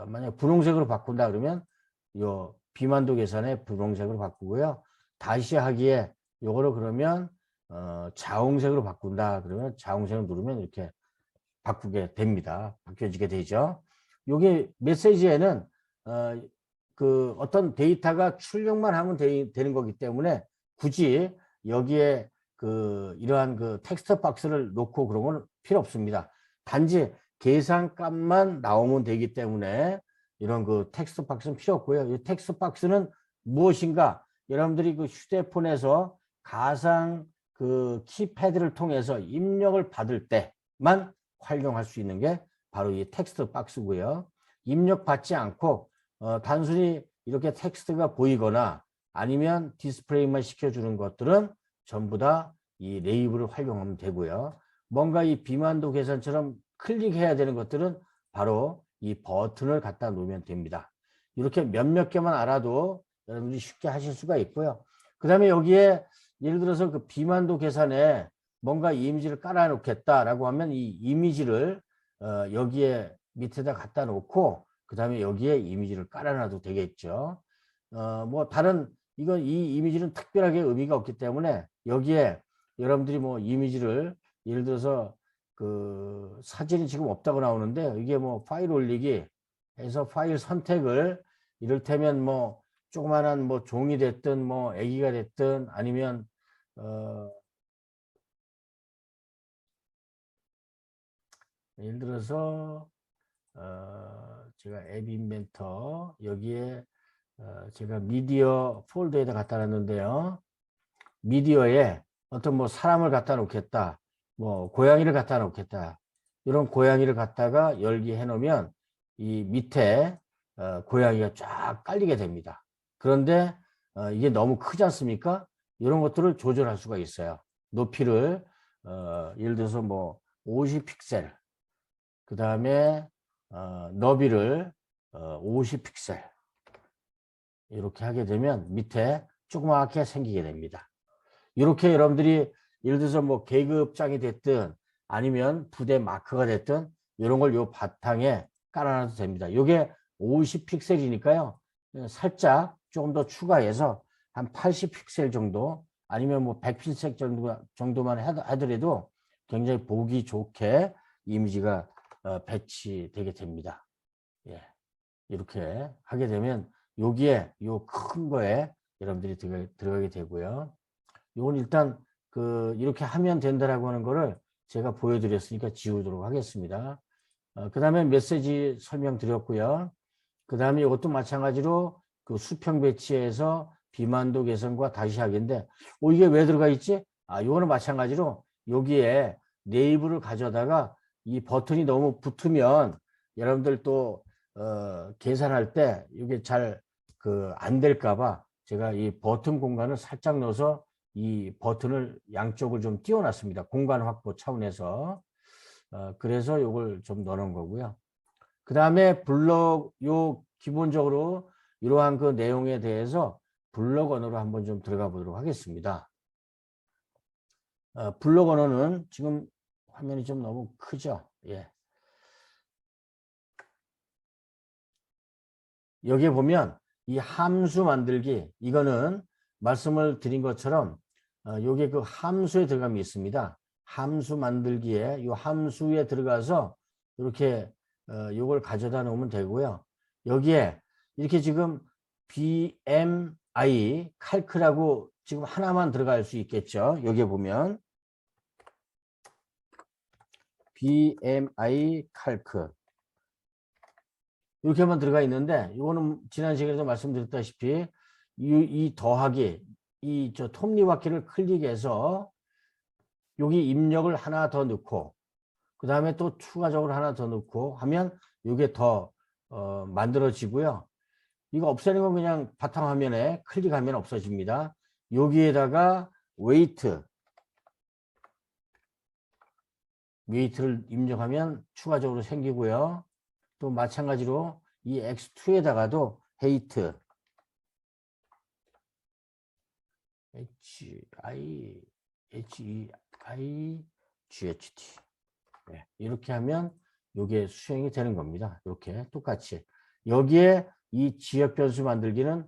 만약 분홍색으로 바꾼다 그러면 요 비만도 계산에 분홍색으로 바꾸고요. 다시 하기에 요거를 그러면 자홍색으로 바꾼다 그러면 자홍색을 누르면 이렇게 바꾸게 됩니다. 바뀌어지게 되죠. 요게 메시지에는 그 어떤 데이터가 출력만 하면 되는 거기 때문에 굳이 여기에 그 이러한 그 텍스트 박스를 놓고 그런 건 필요 없습니다. 단지 계산값만 나오면 되기 때문에 이런 그 텍스트 박스는 필요 없고요. 이 텍스트 박스는 무엇인가? 여러분들이 그 휴대폰에서 가상 그 키패드를 통해서 입력을 받을 때만 활용할 수 있는 게 바로 이 텍스트 박스고요. 입력받지 않고 단순히 이렇게 텍스트가 보이거나 아니면 디스플레이만 시켜주는 것들은 전부 다 이 레이블을 활용하면 되고요. 뭔가 이 비만도 계산처럼 클릭해야 되는 것들은 바로 이 버튼을 갖다 놓으면 됩니다. 이렇게 몇몇 개만 알아도 여러분들이 쉽게 하실 수가 있고요. 그 다음에 여기에 예를 들어서 그 비만도 계산에 뭔가 이미지를 깔아 놓겠다라고 하면 이 이미지를 여기에 밑에다 갖다 놓고 그 다음에 여기에 이미지를 깔아놔도 되겠죠. 뭐 다른 이건 이 이미지는 특별하게 의미가 없기 때문에 여기에 여러분들이 뭐 이미지를 예를 들어서 그 사진이 지금 없다고 나오는데 이게 뭐 파일 올리기 해서 파일 선택을 이를테면 뭐 조그만한 뭐 종이 됐든 뭐 애기가 됐든 아니면 예를 들어서 제가 앱 인벤터 여기에 제가 미디어 폴더에다 갖다 놨는데요. 미디어에 어떤 뭐 사람을 갖다 놓겠다. 뭐 고양이를 갖다 놓겠다. 이런 고양이를 갖다가 열기 해 놓으면 이 밑에 고양이가 쫙 깔리게 됩니다. 그런데 이게 너무 크지 않습니까? 이런 것들을 조절할 수가 있어요. 높이를 예를 들어서 뭐 50픽셀 그 다음에 너비를 50픽셀 이렇게 하게 되면 밑에 조그맣게 생기게 됩니다. 이렇게 여러분들이 예를 들어서 뭐 계급장이 됐든 아니면 부대 마크가 됐든 이런 걸 요 바탕에 깔아놔도 됩니다. 이게 50픽셀이니까요. 살짝 조금 더 추가해서 한 80픽셀 정도 아니면 뭐 100픽셀 정도만 하더라도 굉장히 보기 좋게 이미지가 배치되게 됩니다. 예. 이렇게 하게 되면 여기에 요 큰 거에 여러분들이 들어가게 되고요. 요건 일단 그 이렇게 하면 된다라고 하는 거를 제가 보여드렸으니까 지우도록 하겠습니다. 그 다음에 메시지 설명드렸고요. 그 다음에 이것도 마찬가지로 그 수평 배치에서 비만도 개선과 다시 하기인데 이게 왜 들어가 있지? 요거는 마찬가지로 여기에 네이버를 가져다가 이 버튼이 너무 붙으면 여러분들 또 계산할 때 이게 잘 그 안 될까봐 제가 이 버튼 공간을 살짝 넣어서 이 버튼을 양쪽을 좀 띄워놨습니다. 공간 확보 차원에서. 그래서 이걸 좀 넣어놓은 거고요. 그 다음에 블록, 기본적으로 이러한 그 내용에 대해서 블록 언어로 한번 좀 들어가 보도록 하겠습니다. 블록 언어는 지금 화면이 좀 너무 크죠? 예. 여기에 보면 이 함수 만들기, 이거는 말씀을 드린 것처럼 요게 그 함수에 들어감이 있습니다. 함수 만들기에 이 함수에 들어가서 이렇게 요걸 가져다 놓으면 되고요. 여기에 이렇게 지금 BMI 칼크라고 지금 하나만 들어갈 수 있겠죠. 여기에 보면 BMI 칼크 이렇게만 들어가 있는데 이거는 지난 시간에도 말씀드렸다시피 이 더하기 이 저 톱니바퀴를 클릭해서 여기 입력을 하나 더 넣고 그 다음에 또 추가적으로 하나 더 넣고 하면 이게 더 만들어지고요. 이거 없애는 건 그냥 바탕화면에 클릭하면 없어집니다. 여기에다가 웨이트를 입력하면 추가적으로 생기고요. 또 마찬가지로 이 X2에다가도 헤이트 HEIGHT. 네, 이렇게 하면 이게 수행이 되는 겁니다. 이렇게 똑같이. 여기에 이 지역 변수 만들기는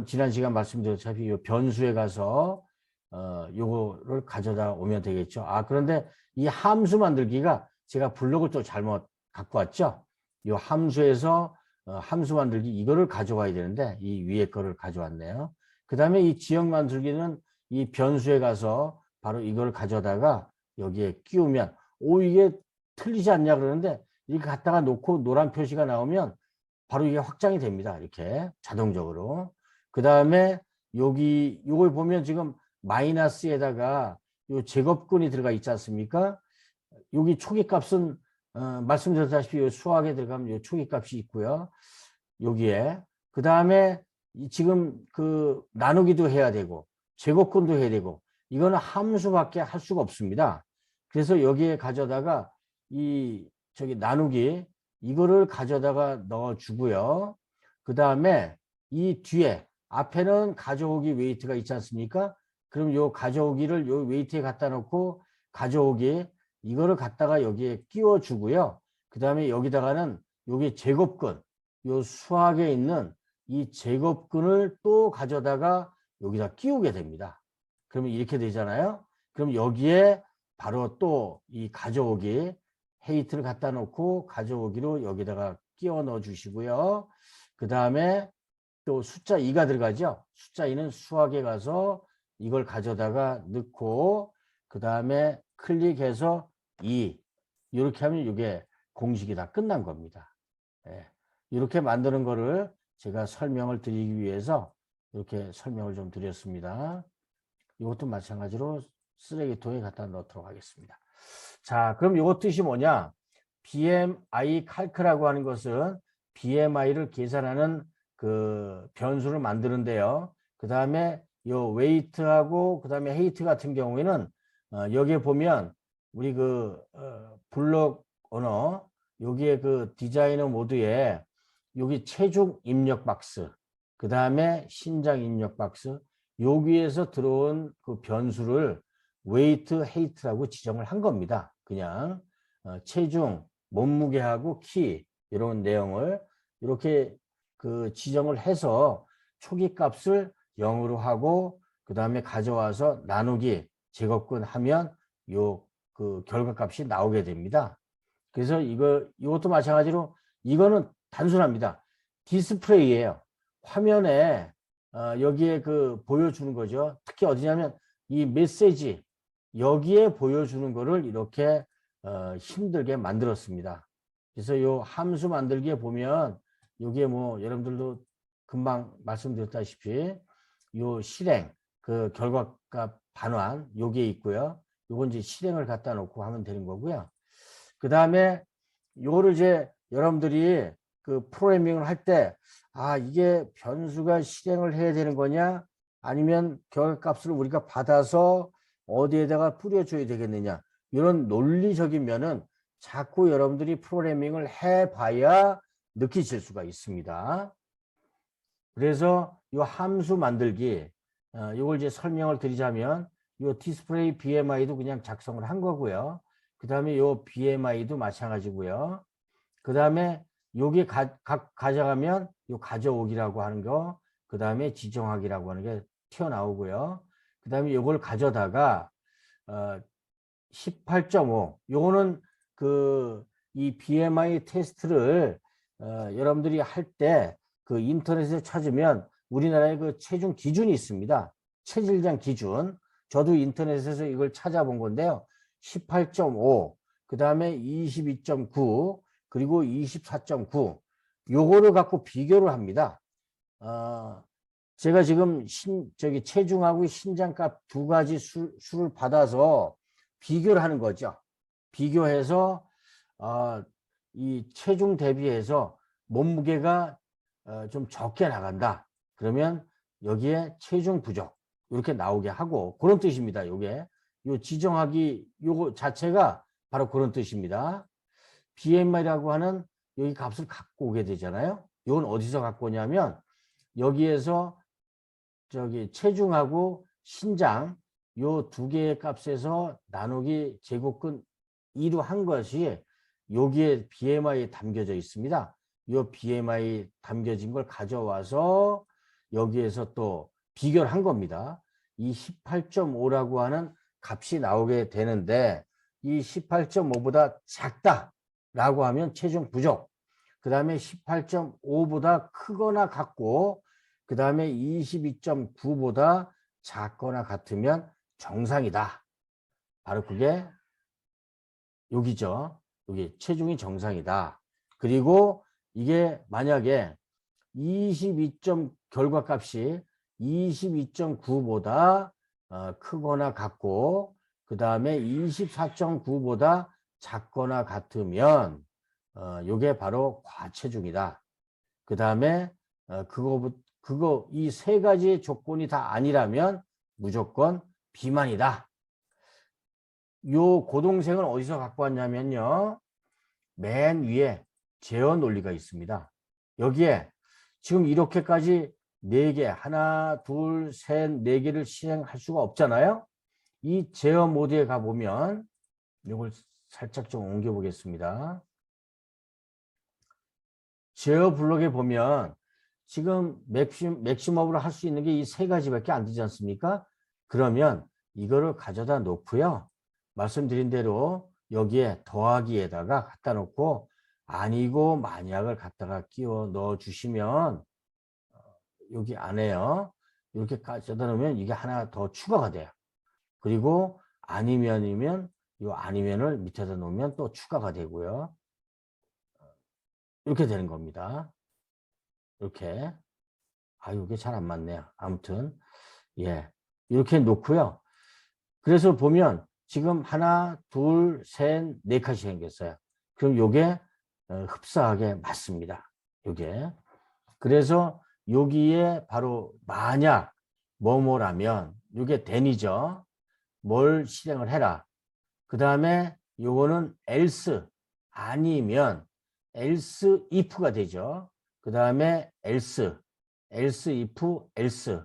지난 시간 말씀드렸다시피 이 변수에 가서 요거를 가져다 오면 되겠죠. 그런데 이 함수 만들기가 제가 블록을 또 잘못 갖고 왔죠. 이 함수에서 함수 만들기 이거를 가져와야 되는데 이 위에 거를 가져왔네요. 그 다음에 이 지역 만들기는 이 변수에 가서 바로 이걸 가져다가 여기에 끼우면 이게 틀리지 않냐 그러는데 이렇게 갖다가 놓고 노란 표시가 나오면 바로 이게 확장이 됩니다. 이렇게 자동적으로. 그 다음에 여기 요걸 보면 지금 마이너스에다가 요 제곱근이 들어가 있지 않습니까? 여기 초기값은 말씀드렸다시피 요 수학에 들어가면 요 초기값이 있고요. 여기에 그 다음에 지금 그 나누기도 해야 되고 제곱근도 해야 되고 이거는 함수밖에 할 수가 없습니다. 그래서 여기에 가져다가 이 저기 나누기 이거를 가져다가 넣어 주고요. 그 다음에 이 뒤에 앞에는 가져오기 웨이트가 있지 않습니까? 그럼 요 가져오기를 요 웨이트에 갖다 놓고 가져오기 이거를 갖다가 여기에 끼워 주고요. 그 다음에 여기다가는 여기 제곱근 요 수학에 있는 이 제곱근을 또 가져다가 여기다 끼우게 됩니다. 그러면 이렇게 되잖아요. 그럼 여기에 바로 또 이 가져오기 헤이트를 갖다 놓고 가져오기로 여기다가 끼워 넣어 주시고요. 그 다음에 또 숫자 2가 들어가죠. 숫자 2는 수학에 가서 이걸 가져다가 넣고 그 다음에 클릭해서 2 이렇게 하면 이게 공식이 다 끝난 겁니다. 예. 이렇게 만드는 거를 제가 설명을 드리기 위해서 이렇게 설명을 좀 드렸습니다. 이것도 마찬가지로 쓰레기통에 갖다 넣도록 하겠습니다. 자, 그럼 이거 뜻이 뭐냐? BMI 칼크라고 하는 것은 BMI를 계산하는 그 변수를 만드는데요. 그 다음에 요 웨이트하고 그 다음에 헤이트 같은 경우에는 여기에 보면 우리 그 블록 언어 여기에 그 디자이너 모드에 여기 체중 입력 박스 그 다음에 신장 입력 박스 여기에서 들어온 그 변수를 웨이트 헤이트라고 지정을 한 겁니다. 그냥 체중 몸무게하고 키 이런 내용을 이렇게 그 지정을 해서 초기 값을 0으로 하고 그 다음에 가져와서 나누기 제곱근 하면 요 그 결과 값이 나오게 됩니다. 그래서 이것도 마찬가지로 이거는 단순합니다. 디스플레이예요. 화면에 여기에 그 보여주는 거죠. 특히 어디냐면 이 메시지 여기에 보여주는 거를 이렇게 힘들게 만들었습니다. 그래서 요 함수 만들기에 보면 여기에 뭐 여러분들도 금방 말씀드렸다시피 요 실행 그 결과값 반환 요게 있고요. 요건 이제 실행을 갖다 놓고 하면 되는 거고요. 그 다음에 요거를 이제 여러분들이 그 프로그래밍을 할 때 이게 변수가 실행을 해야 되는 거냐 아니면 결과값을 우리가 받아서 어디에다가 뿌려줘야 되겠느냐 이런 논리적인 면은 자꾸 여러분들이 프로그래밍을 해봐야 느끼실 수가 있습니다. 그래서 이 함수 만들기 이걸 이제 설명을 드리자면 이 디스플레이 BMI도 그냥 작성을 한 거고요. 그 다음에 이 BMI도 마찬가지고요. 그 다음에 여기 가져가면 이 가져오기라고 하는 거, 그 다음에 지정하기라고 하는 게 튀어나오고요. 그 다음에 이걸 가져다가 18.5 요거는 그 이 BMI 테스트를 여러분들이 할 때 그 인터넷에 찾으면 우리나라의 그 체중 기준이 있습니다. 체질장 기준. 저도 인터넷에서 이걸 찾아본 건데요. 18.5, 그 다음에 22.9, 그리고 24.9 요거를 갖고 비교를 합니다. 제가 지금 저기 체중하고 신장값 두 가지 수를 받아서 비교를 하는 거죠. 비교해서 이 체중 대비해서 몸무게가 좀 적게 나간다. 그러면 여기에 체중 부족 이렇게 나오게 하고 그런 뜻입니다. 요게 요 지정하기 요거 자체가 바로 그런 뜻입니다. BMI라고 하는 여기 값을 갖고 오게 되잖아요. 이건 어디서 갖고 오냐면 여기에서 체중하고 신장 요 두 개의 값에서 나누기 제곱근 2로 한 것이 여기에 BMI에 담겨져 있습니다. 요 BMI 담겨진 걸 가져와서 여기에서 또 비교를 한 겁니다. 이 18.5라고 하는 값이 나오게 되는데 이 18.5보다 작다라고 하면 체중 부족. 그 다음에 18.5보다 크거나 같고 그 다음에 22.9보다 작거나 같으면 정상이다. 바로 그게 여기죠. 여기 체중이 정상이다. 그리고 이게 만약에 22점 결과값이 22.9보다 크거나 같고 그 다음에 24.9보다 작거나 같으면 요게 바로 과체중이다. 그 다음에 그거 이 세 가지 조건이 다 아니라면 무조건 비만이다. 요 고동생은 어디서 갖고 왔냐면요. 맨 위에 제어 논리가 있습니다. 여기에 지금 이렇게까지 4개, 하나, 둘, 셋, 4개를 실행할 수가 없잖아요. 이 제어 모드에 가보면 이걸 살짝 좀 옮겨 보겠습니다. 제어 블록에 보면 지금 맥시멈으로 할 수 있는 게 이 세 가지밖에 안 되지 않습니까? 그러면 이거를 가져다 놓고요. 말씀드린 대로 여기에 더하기에다가 갖다 놓고 아니고 만약을 갖다가 끼워 넣어 주시면 여기 안에요. 이렇게 가져다 놓으면 이게 하나 더 추가가 돼요. 그리고 아니면이면 이 아니면을 밑에다 놓으면 또 추가가 되고요. 이렇게 되는 겁니다. 이렇게. 이게 잘 안 맞네요. 아무튼 예, 이렇게 놓고요. 그래서 보면 지금 하나, 둘, 셋, 네 칸이 생겼어요. 그럼 요게 흡사하게 맞습니다. 요게. 그래서 여기에 바로 만약 뭐뭐라면 요게 then이죠. 뭘 실행을 해라. 그 다음에 요거는 else 아니면 else if가 되죠. 그 다음에 else if else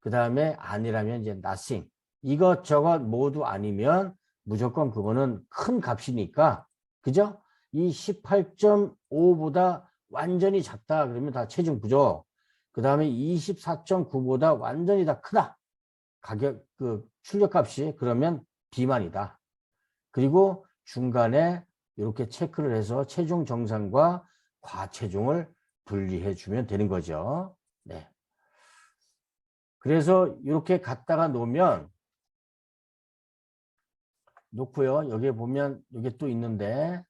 그 다음에 아니라면 이제 nothing 이것저것 모두 아니면 무조건 그거는 큰 값이니까 그죠? 이 18.5보다 완전히 작다 그러면 다 체중 부족. 그 다음에 24.9보다 완전히 다 크다. 가격 출력값이 그러면 비만이다. 그리고 중간에 이렇게 체크를 해서 체중 정상과 과체중을 분리해 주면 되는 거죠. 네. 그래서 이렇게 갖다가 놓으면 놓고요. 여기에 보면 이게 또 있는데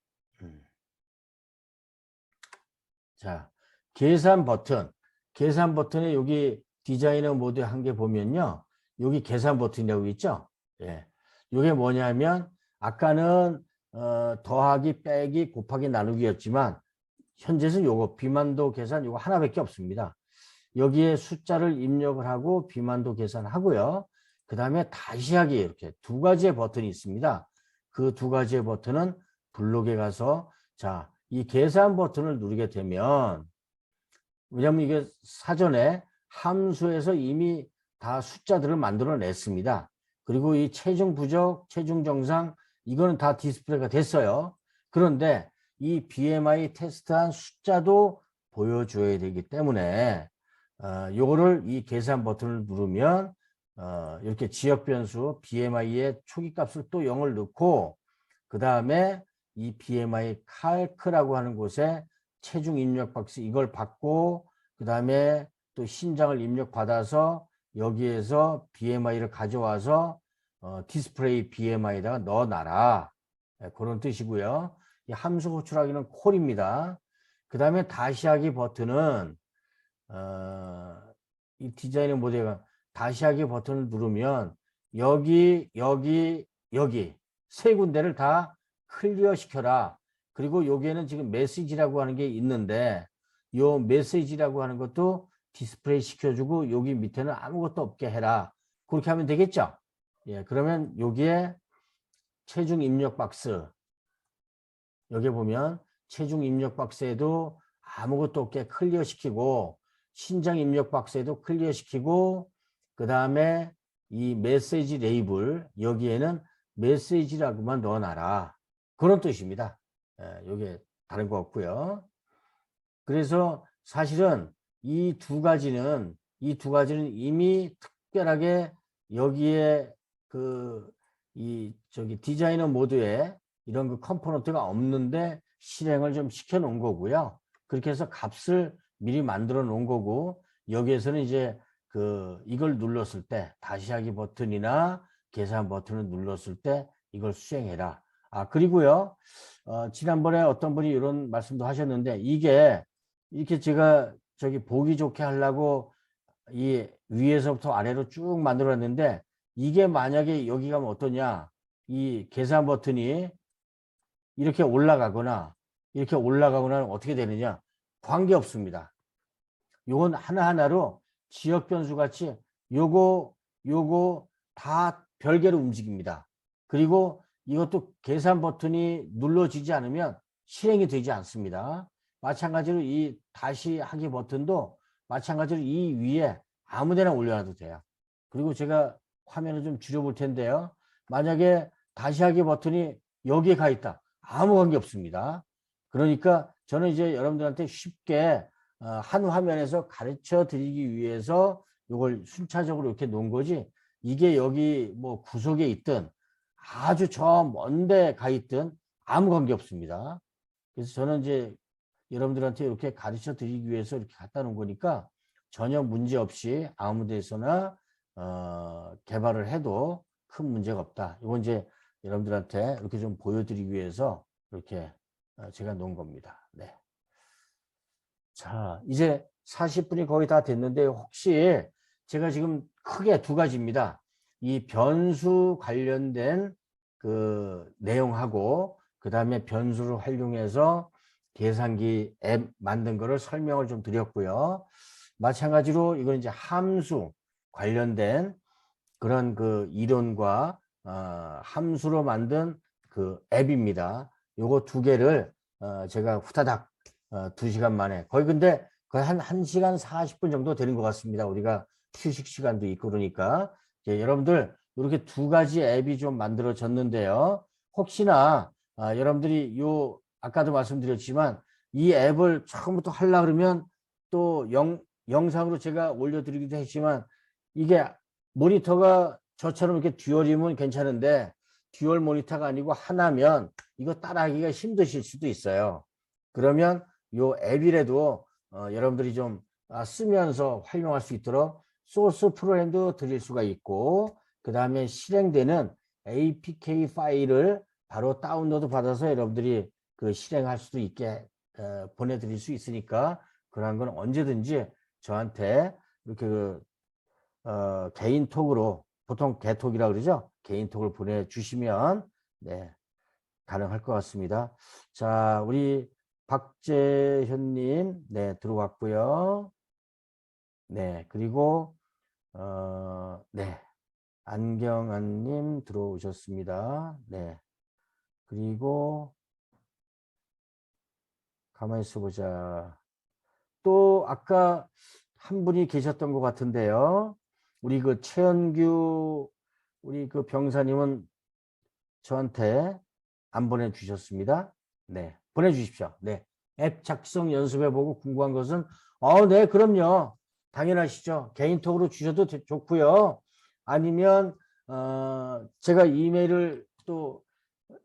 자, 계산 버튼에 여기 디자이너 모드 한 개 보면요. 여기 계산 버튼이라고 있죠. 예. 이게 뭐냐면 아까는 더하기 빼기 곱하기 나누기였지만 현재는 요거 비만도 계산 요거 하나밖에 없습니다. 여기에 숫자를 입력을 하고 비만도 계산하고요. 그 다음에 다시 하기 이렇게 두 가지의 버튼이 있습니다. 그 두 가지의 버튼은 블록에 가서 자, 이 계산 버튼을 누르게 되면 왜냐하면 이게 사전에 함수에서 이미 다 숫자들을 만들어 냈습니다. 그리고 이 체중 부족, 체중 정상 이거는 다 디스플레이가 됐어요. 그런데 이 BMI 테스트한 숫자도 보여줘야 되기 때문에 요거를 이 계산 버튼을 누르면 이렇게 지역 변수 BMI의 초기 값을 또 0을 넣고 그 다음에 이 BMI 칼크라고 하는 곳에 체중 입력 박스 이걸 받고 그 다음에 또 신장을 입력 받아서 여기에서 BMI를 가져와서 디스플레이 BMI에다가 넣어놔라. 네, 그런 뜻이고요. 이 함수 호출하기는 콜입니다. 그 다음에 다시 하기 버튼은 이 디자이너 모델가 다시 하기 버튼을 누르면 여기 세 군데를 다 클리어 시켜라. 그리고 여기에는 지금 메시지라고 하는 게 있는데 이 메시지라고 하는 것도 디스플레이 시켜주고 여기 밑에는 아무것도 없게 해라. 그렇게 하면 되겠죠? 예, 그러면 여기에 체중 입력 박스 여기 보면 체중 입력 박스에도 아무것도 없게 클리어 시키고 신장 입력 박스에도 클리어 시키고 그 다음에 이 메시지 레이블 여기에는 메시지라고만 넣어놔라. 그런 뜻입니다. 이게 다른 거 없고요. 그래서 사실은 이 두 가지는 이미 특별하게 여기에 저기 디자이너 모드에 이런 그 컴포넌트가 없는데 실행을 좀 시켜 놓은 거고요. 그렇게 해서 값을 미리 만들어 놓은 거고, 여기에서는 이제 이걸 눌렀을 때 다시 하기 버튼이나 계산 버튼을 눌렀을 때 이걸 수행해라. 그리고요, 지난번에 어떤 분이 이런 말씀도 하셨는데, 이게 이렇게 제가 저기 보기 좋게 하려고 이 위에서부터 아래로 쭉 만들었는데, 이게 만약에 여기 가면 어떠냐, 이 계산 버튼이 이렇게 올라가거나 어떻게 되느냐, 관계없습니다. 요건 하나하나로 지역 변수 같이 요거 다 별개로 움직입니다. 그리고 이것도 계산 버튼이 눌러지지 않으면 실행이 되지 않습니다. 마찬가지로 이 다시 하기 버튼도 마찬가지로 이 위에 아무데나 올려놔도 돼요. 그리고 제가 화면을 좀 줄여볼 텐데요. 만약에 다시 하기 버튼이 여기에 가 있다. 아무 관계 없습니다. 그러니까 저는 이제 여러분들한테 쉽게 한 화면에서 가르쳐 드리기 위해서 이걸 순차적으로 이렇게 놓은 거지, 이게 여기 뭐 구석에 있든 아주 저 먼데 가 있든 아무 관계 없습니다. 그래서 저는 이제 여러분들한테 이렇게 가르쳐 드리기 위해서 이렇게 갖다 놓은 거니까 전혀 문제 없이 아무 데서나 개발을 해도 큰 문제가 없다. 이건 이제 여러분들한테 이렇게 좀 보여드리기 위해서 이렇게 제가 놓은 겁니다. 네. 자, 이제 40분이 거의 다 됐는데, 혹시 제가 지금 크게 두 가지입니다. 이 변수 관련된 내용하고, 그 다음에 변수를 활용해서 계산기 앱 만든 거를 설명을 좀 드렸고요. 마찬가지로 이건 이제 함수 관련된 그런 이론과 함수로 만든 앱입니다. 요거 두 개를 제가 후다닥 2시간 만에 근데 거의 한 1시간 40분 정도 되는 것 같습니다. 우리가 휴식 시간도 있고 그러니까 여러분들 이렇게 두 가지 앱이 좀 만들어졌는데요. 혹시나 여러분들이 아까도 말씀드렸지만 이 앱을 처음부터 하려고 그러면 또 영상으로 제가 올려드리기도 했지만, 이게 모니터가 저처럼 이렇게 듀얼이면 괜찮은데 듀얼 모니터가 아니고 하나면 이거 따라하기가 힘드실 수도 있어요. 그러면 요 앱이라도 여러분들이 좀 쓰면서 활용할 수 있도록 소스 프로그램도 드릴 수가 있고, 그 다음에 실행되는 APK 파일을 바로 다운로드 받아서 여러분들이 실행할 수도 있게 보내드릴 수 있으니까, 그런 건 언제든지 저한테 이렇게 개인톡으로, 보통 개톡이라고 그러죠, 개인톡을 보내주시면 네, 가능할 것 같습니다. 자, 우리 박재현님, 네, 들어왔고요. 네, 그리고 네, 안경환님 들어오셨습니다. 네, 그리고 가만히 있어보자. 또 아까 한 분이 계셨던 것 같은데요. 우리 최현규 우리 병사님은 저한테 안 보내주셨습니다. 네, 보내주십시오. 네, 앱 작성 연습해보고 궁금한 것은 네, 그럼요. 당연하시죠. 개인톡으로 주셔도 좋고요. 아니면 제가 이메일을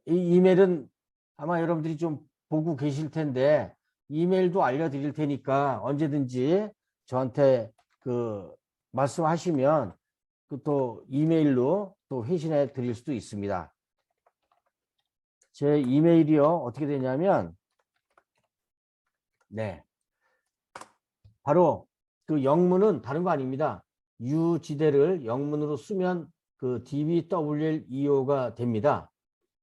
이 이메일은 아마 여러분들이 좀 보고 계실 텐데 이메일도 알려드릴 테니까 언제든지 저한테 말씀하시면 또 이메일로 또 회신해 드릴 수도 있습니다. 제 이메일이요, 어떻게 되냐면, 네, 바로 영문은 다른 거 아닙니다. 유지대를 영문으로 쓰면 dbwleo가 됩니다.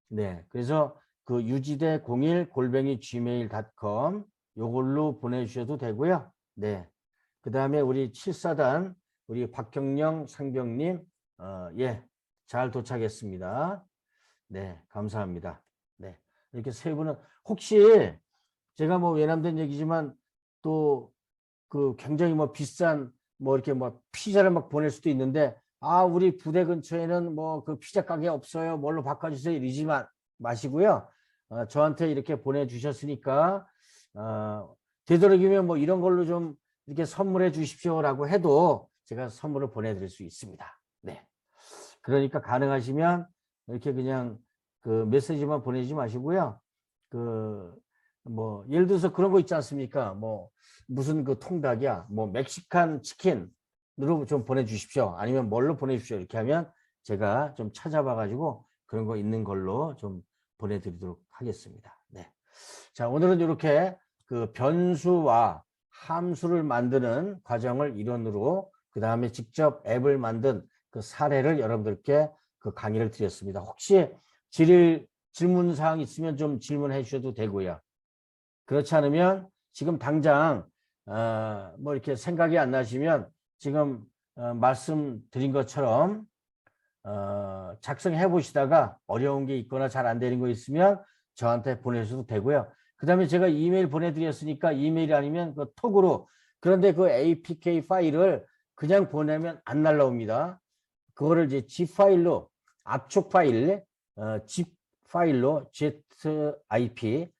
네, 그래서 유지대 01@gmail.com 요걸로 보내주셔도 되고요. 네, 그 다음에 우리 7사단 우리 박경령 상병님, 예, 잘 도착했습니다. 네, 감사합니다. 네, 이렇게 세 분은 혹시 제가 뭐 외람된 얘기지만 또 굉장히 비싼 뭐 이렇게 뭐 피자를 막 보낼 수도 있는데 아 우리 부대 근처에는 뭐 그 피자 가게 없어요. 뭘로 바꿔주세요. 이러지 마시고요. 저한테 이렇게 보내주셨으니까 되도록이면 뭐 이런 걸로 좀 이렇게 선물해 주십시오라고 해도 제가 선물을 보내드릴 수 있습니다. 네. 그러니까 가능하시면 이렇게 그냥 그 메시지만 보내지 마시고요. 그 뭐 예를 들어서 그런 거 있지 않습니까? 뭐 무슨 그 통닭이야, 뭐 멕시칸 치킨으로 좀 보내주십시오. 아니면 뭘로 보내주십시오. 이렇게 하면 제가 좀 찾아봐 가지고 그런 거 있는 걸로 좀 보내드리도록 하겠습니다. 네. 자, 오늘은 이렇게 그 변수와 함수를 만드는 과정을 이론으로 그 다음에 직접 앱을 만든 그 사례를 여러분들께 그 강의를 드렸습니다. 혹시 질문 사항 있으면 좀 질문해 주셔도 되고요. 그렇지 않으면 지금 당장 뭐 이렇게 생각이 안 나시면 지금 말씀드린 것처럼 작성해 보시다가 어려운 게 있거나 잘 안 되는 거 있으면 저한테 보내셔도 되고요. 그 다음에 제가 이메일 보내드렸으니까 이메일이 아니면 그 톡으로 그런데 그 APK 파일을 그냥 보내면 안 날라옵니다. 그거를 이제 zip 파일로 압축 파일, zip 파일로 zip,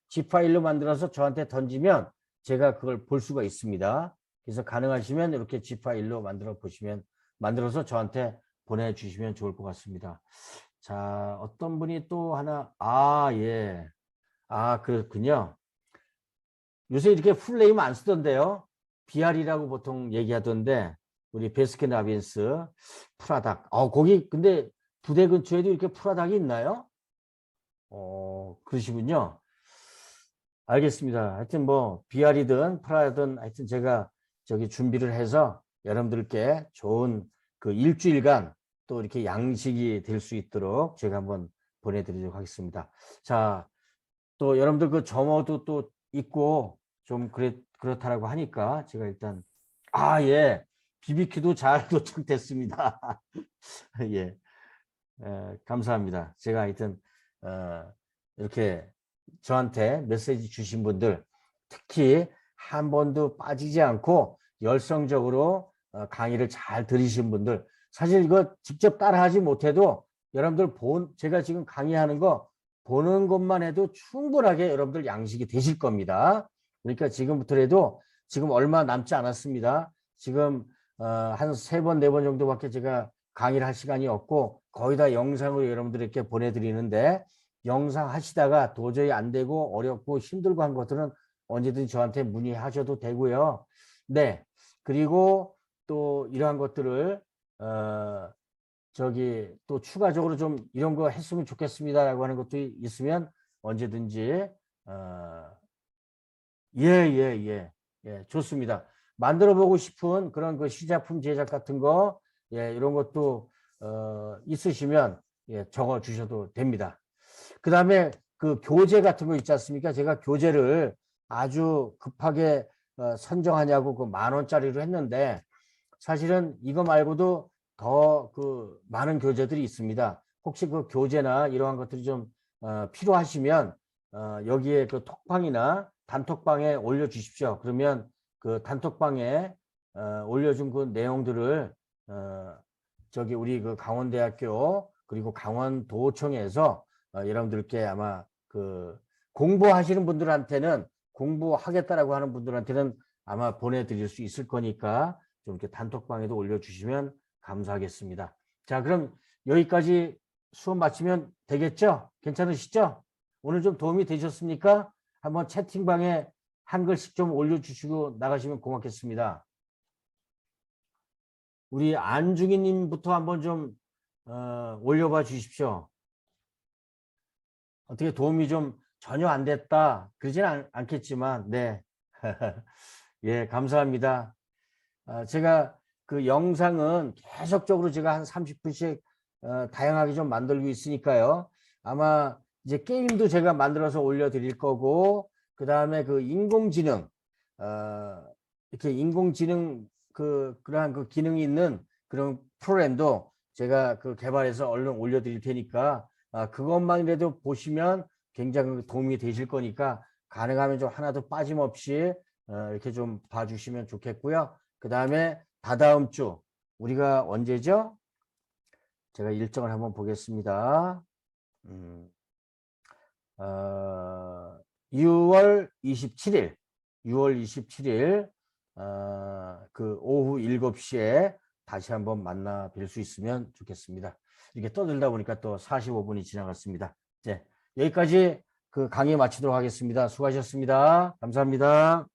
zip 파일로 만들어서 저한테 던지면 제가 그걸 볼 수가 있습니다. 그래서 가능하시면 이렇게 zip 파일로 만들어서 저한테 보내주시면 좋을 것 같습니다. 자, 어떤 분이 또 하나, 예. 그렇군요. 요새 이렇게 풀네임 안 쓰던데요. BR이라고 보통 얘기하던데, 우리 베스킨라빈스, 프라닭. 거기, 근데 부대 근처에도 이렇게 프라닭이 있나요? 그러시군요. 알겠습니다. 하여튼 뭐, BR이든 프라든 하여튼 제가 저기 준비를 해서 여러분들께 좋은 그 일주일간 또 이렇게 양식이 될 수 있도록 제가 한번 보내드리도록 하겠습니다. 자, 또 여러분들 그 점호도 또 있고 좀 그렇다라고 하니까 제가 일단 예, BBQ도 잘 도착됐습니다. 예, 감사합니다. 제가 하여튼 이렇게 저한테 메시지 주신 분들 특히 한 번도 빠지지 않고 열성적으로 강의를 잘 들으신 분들 사실 이거 직접 따라하지 못해도 여러분들 제가 지금 강의하는 거 보는 것만 해도 충분하게 여러분들 양식이 되실 겁니다. 그러니까 지금부터라도 지금 얼마 남지 않았습니다. 지금 한 3번, 4번 정도밖에 제가 강의를 할 시간이 없고 거의 다 영상으로 여러분들에게 보내드리는데 영상 하시다가 도저히 안 되고 어렵고 힘들고 한 것들은 언제든지 저한테 문의하셔도 되고요. 네. 그리고 또 이러한 것들을 또 추가적으로 좀 이런 거 했으면 좋겠습니다라고 하는 것도 있으면 언제든지 예, 좋습니다. 만들어 보고 싶은 그런 그 시작품 제작 같은 거 이런 것도 있으시면 적어 주셔도 됩니다. 그 다음에 그 교재 같은 거 있지 않습니까? 제가 교재를 아주 급하게 선정하냐고 그 10,000원짜리로 했는데 사실은 이거 말고도 더 그 많은 교재들이 있습니다. 혹시 그 교재나 이러한 것들이 좀 필요하시면 여기에 그 톡방이나 단톡방에 올려주십시오. 그러면 그 단톡방에 올려준 그 내용들을 저기 우리 그 강원대학교 그리고 강원도청에서 여러분들께 아마 그 공부하시는 분들한테는 공부하겠다라고 하는 분들한테는 아마 보내드릴 수 있을 거니까 좀 이렇게 단톡방에도 올려주시면 감사하겠습니다. 자, 그럼 여기까지 수업 마치면 되겠죠? 괜찮으시죠? 오늘 좀 도움이 되셨습니까? 한번 채팅방에 한 글씩 좀 올려주시고 나가시면 고맙겠습니다. 우리 안중희님부터 한번 좀 올려봐 주십시오. 어떻게 도움이 좀 전혀 안 됐다 그러지는 않겠지만 네. 예, 감사합니다. 제가 그 영상은 계속적으로 제가 한 30분씩 다양하게 좀 만들고 있으니까요. 아마 이제 게임도 제가 만들어서 올려드릴 거고 그 다음에 그 인공지능 이렇게 인공지능 그러한 그 기능이 있는 그런 프로그램도 제가 그 개발해서 얼른 올려드릴 테니까 그것만이라도 보시면 굉장히 도움이 되실 거니까 가능하면 좀 하나도 빠짐없이 이렇게 좀 봐주시면 좋겠고요. 그 다음에 다다음 주 우리가 언제죠? 제가 일정을 한번 보겠습니다. 6월 27일, 6월 27일 그 오후 7시에 다시 한번 만나 뵐 수 있으면 좋겠습니다. 이렇게 떠들다 보니까 또 45분이 지나갔습니다. 네, 여기까지 그 강의 마치도록 하겠습니다. 수고하셨습니다. 감사합니다.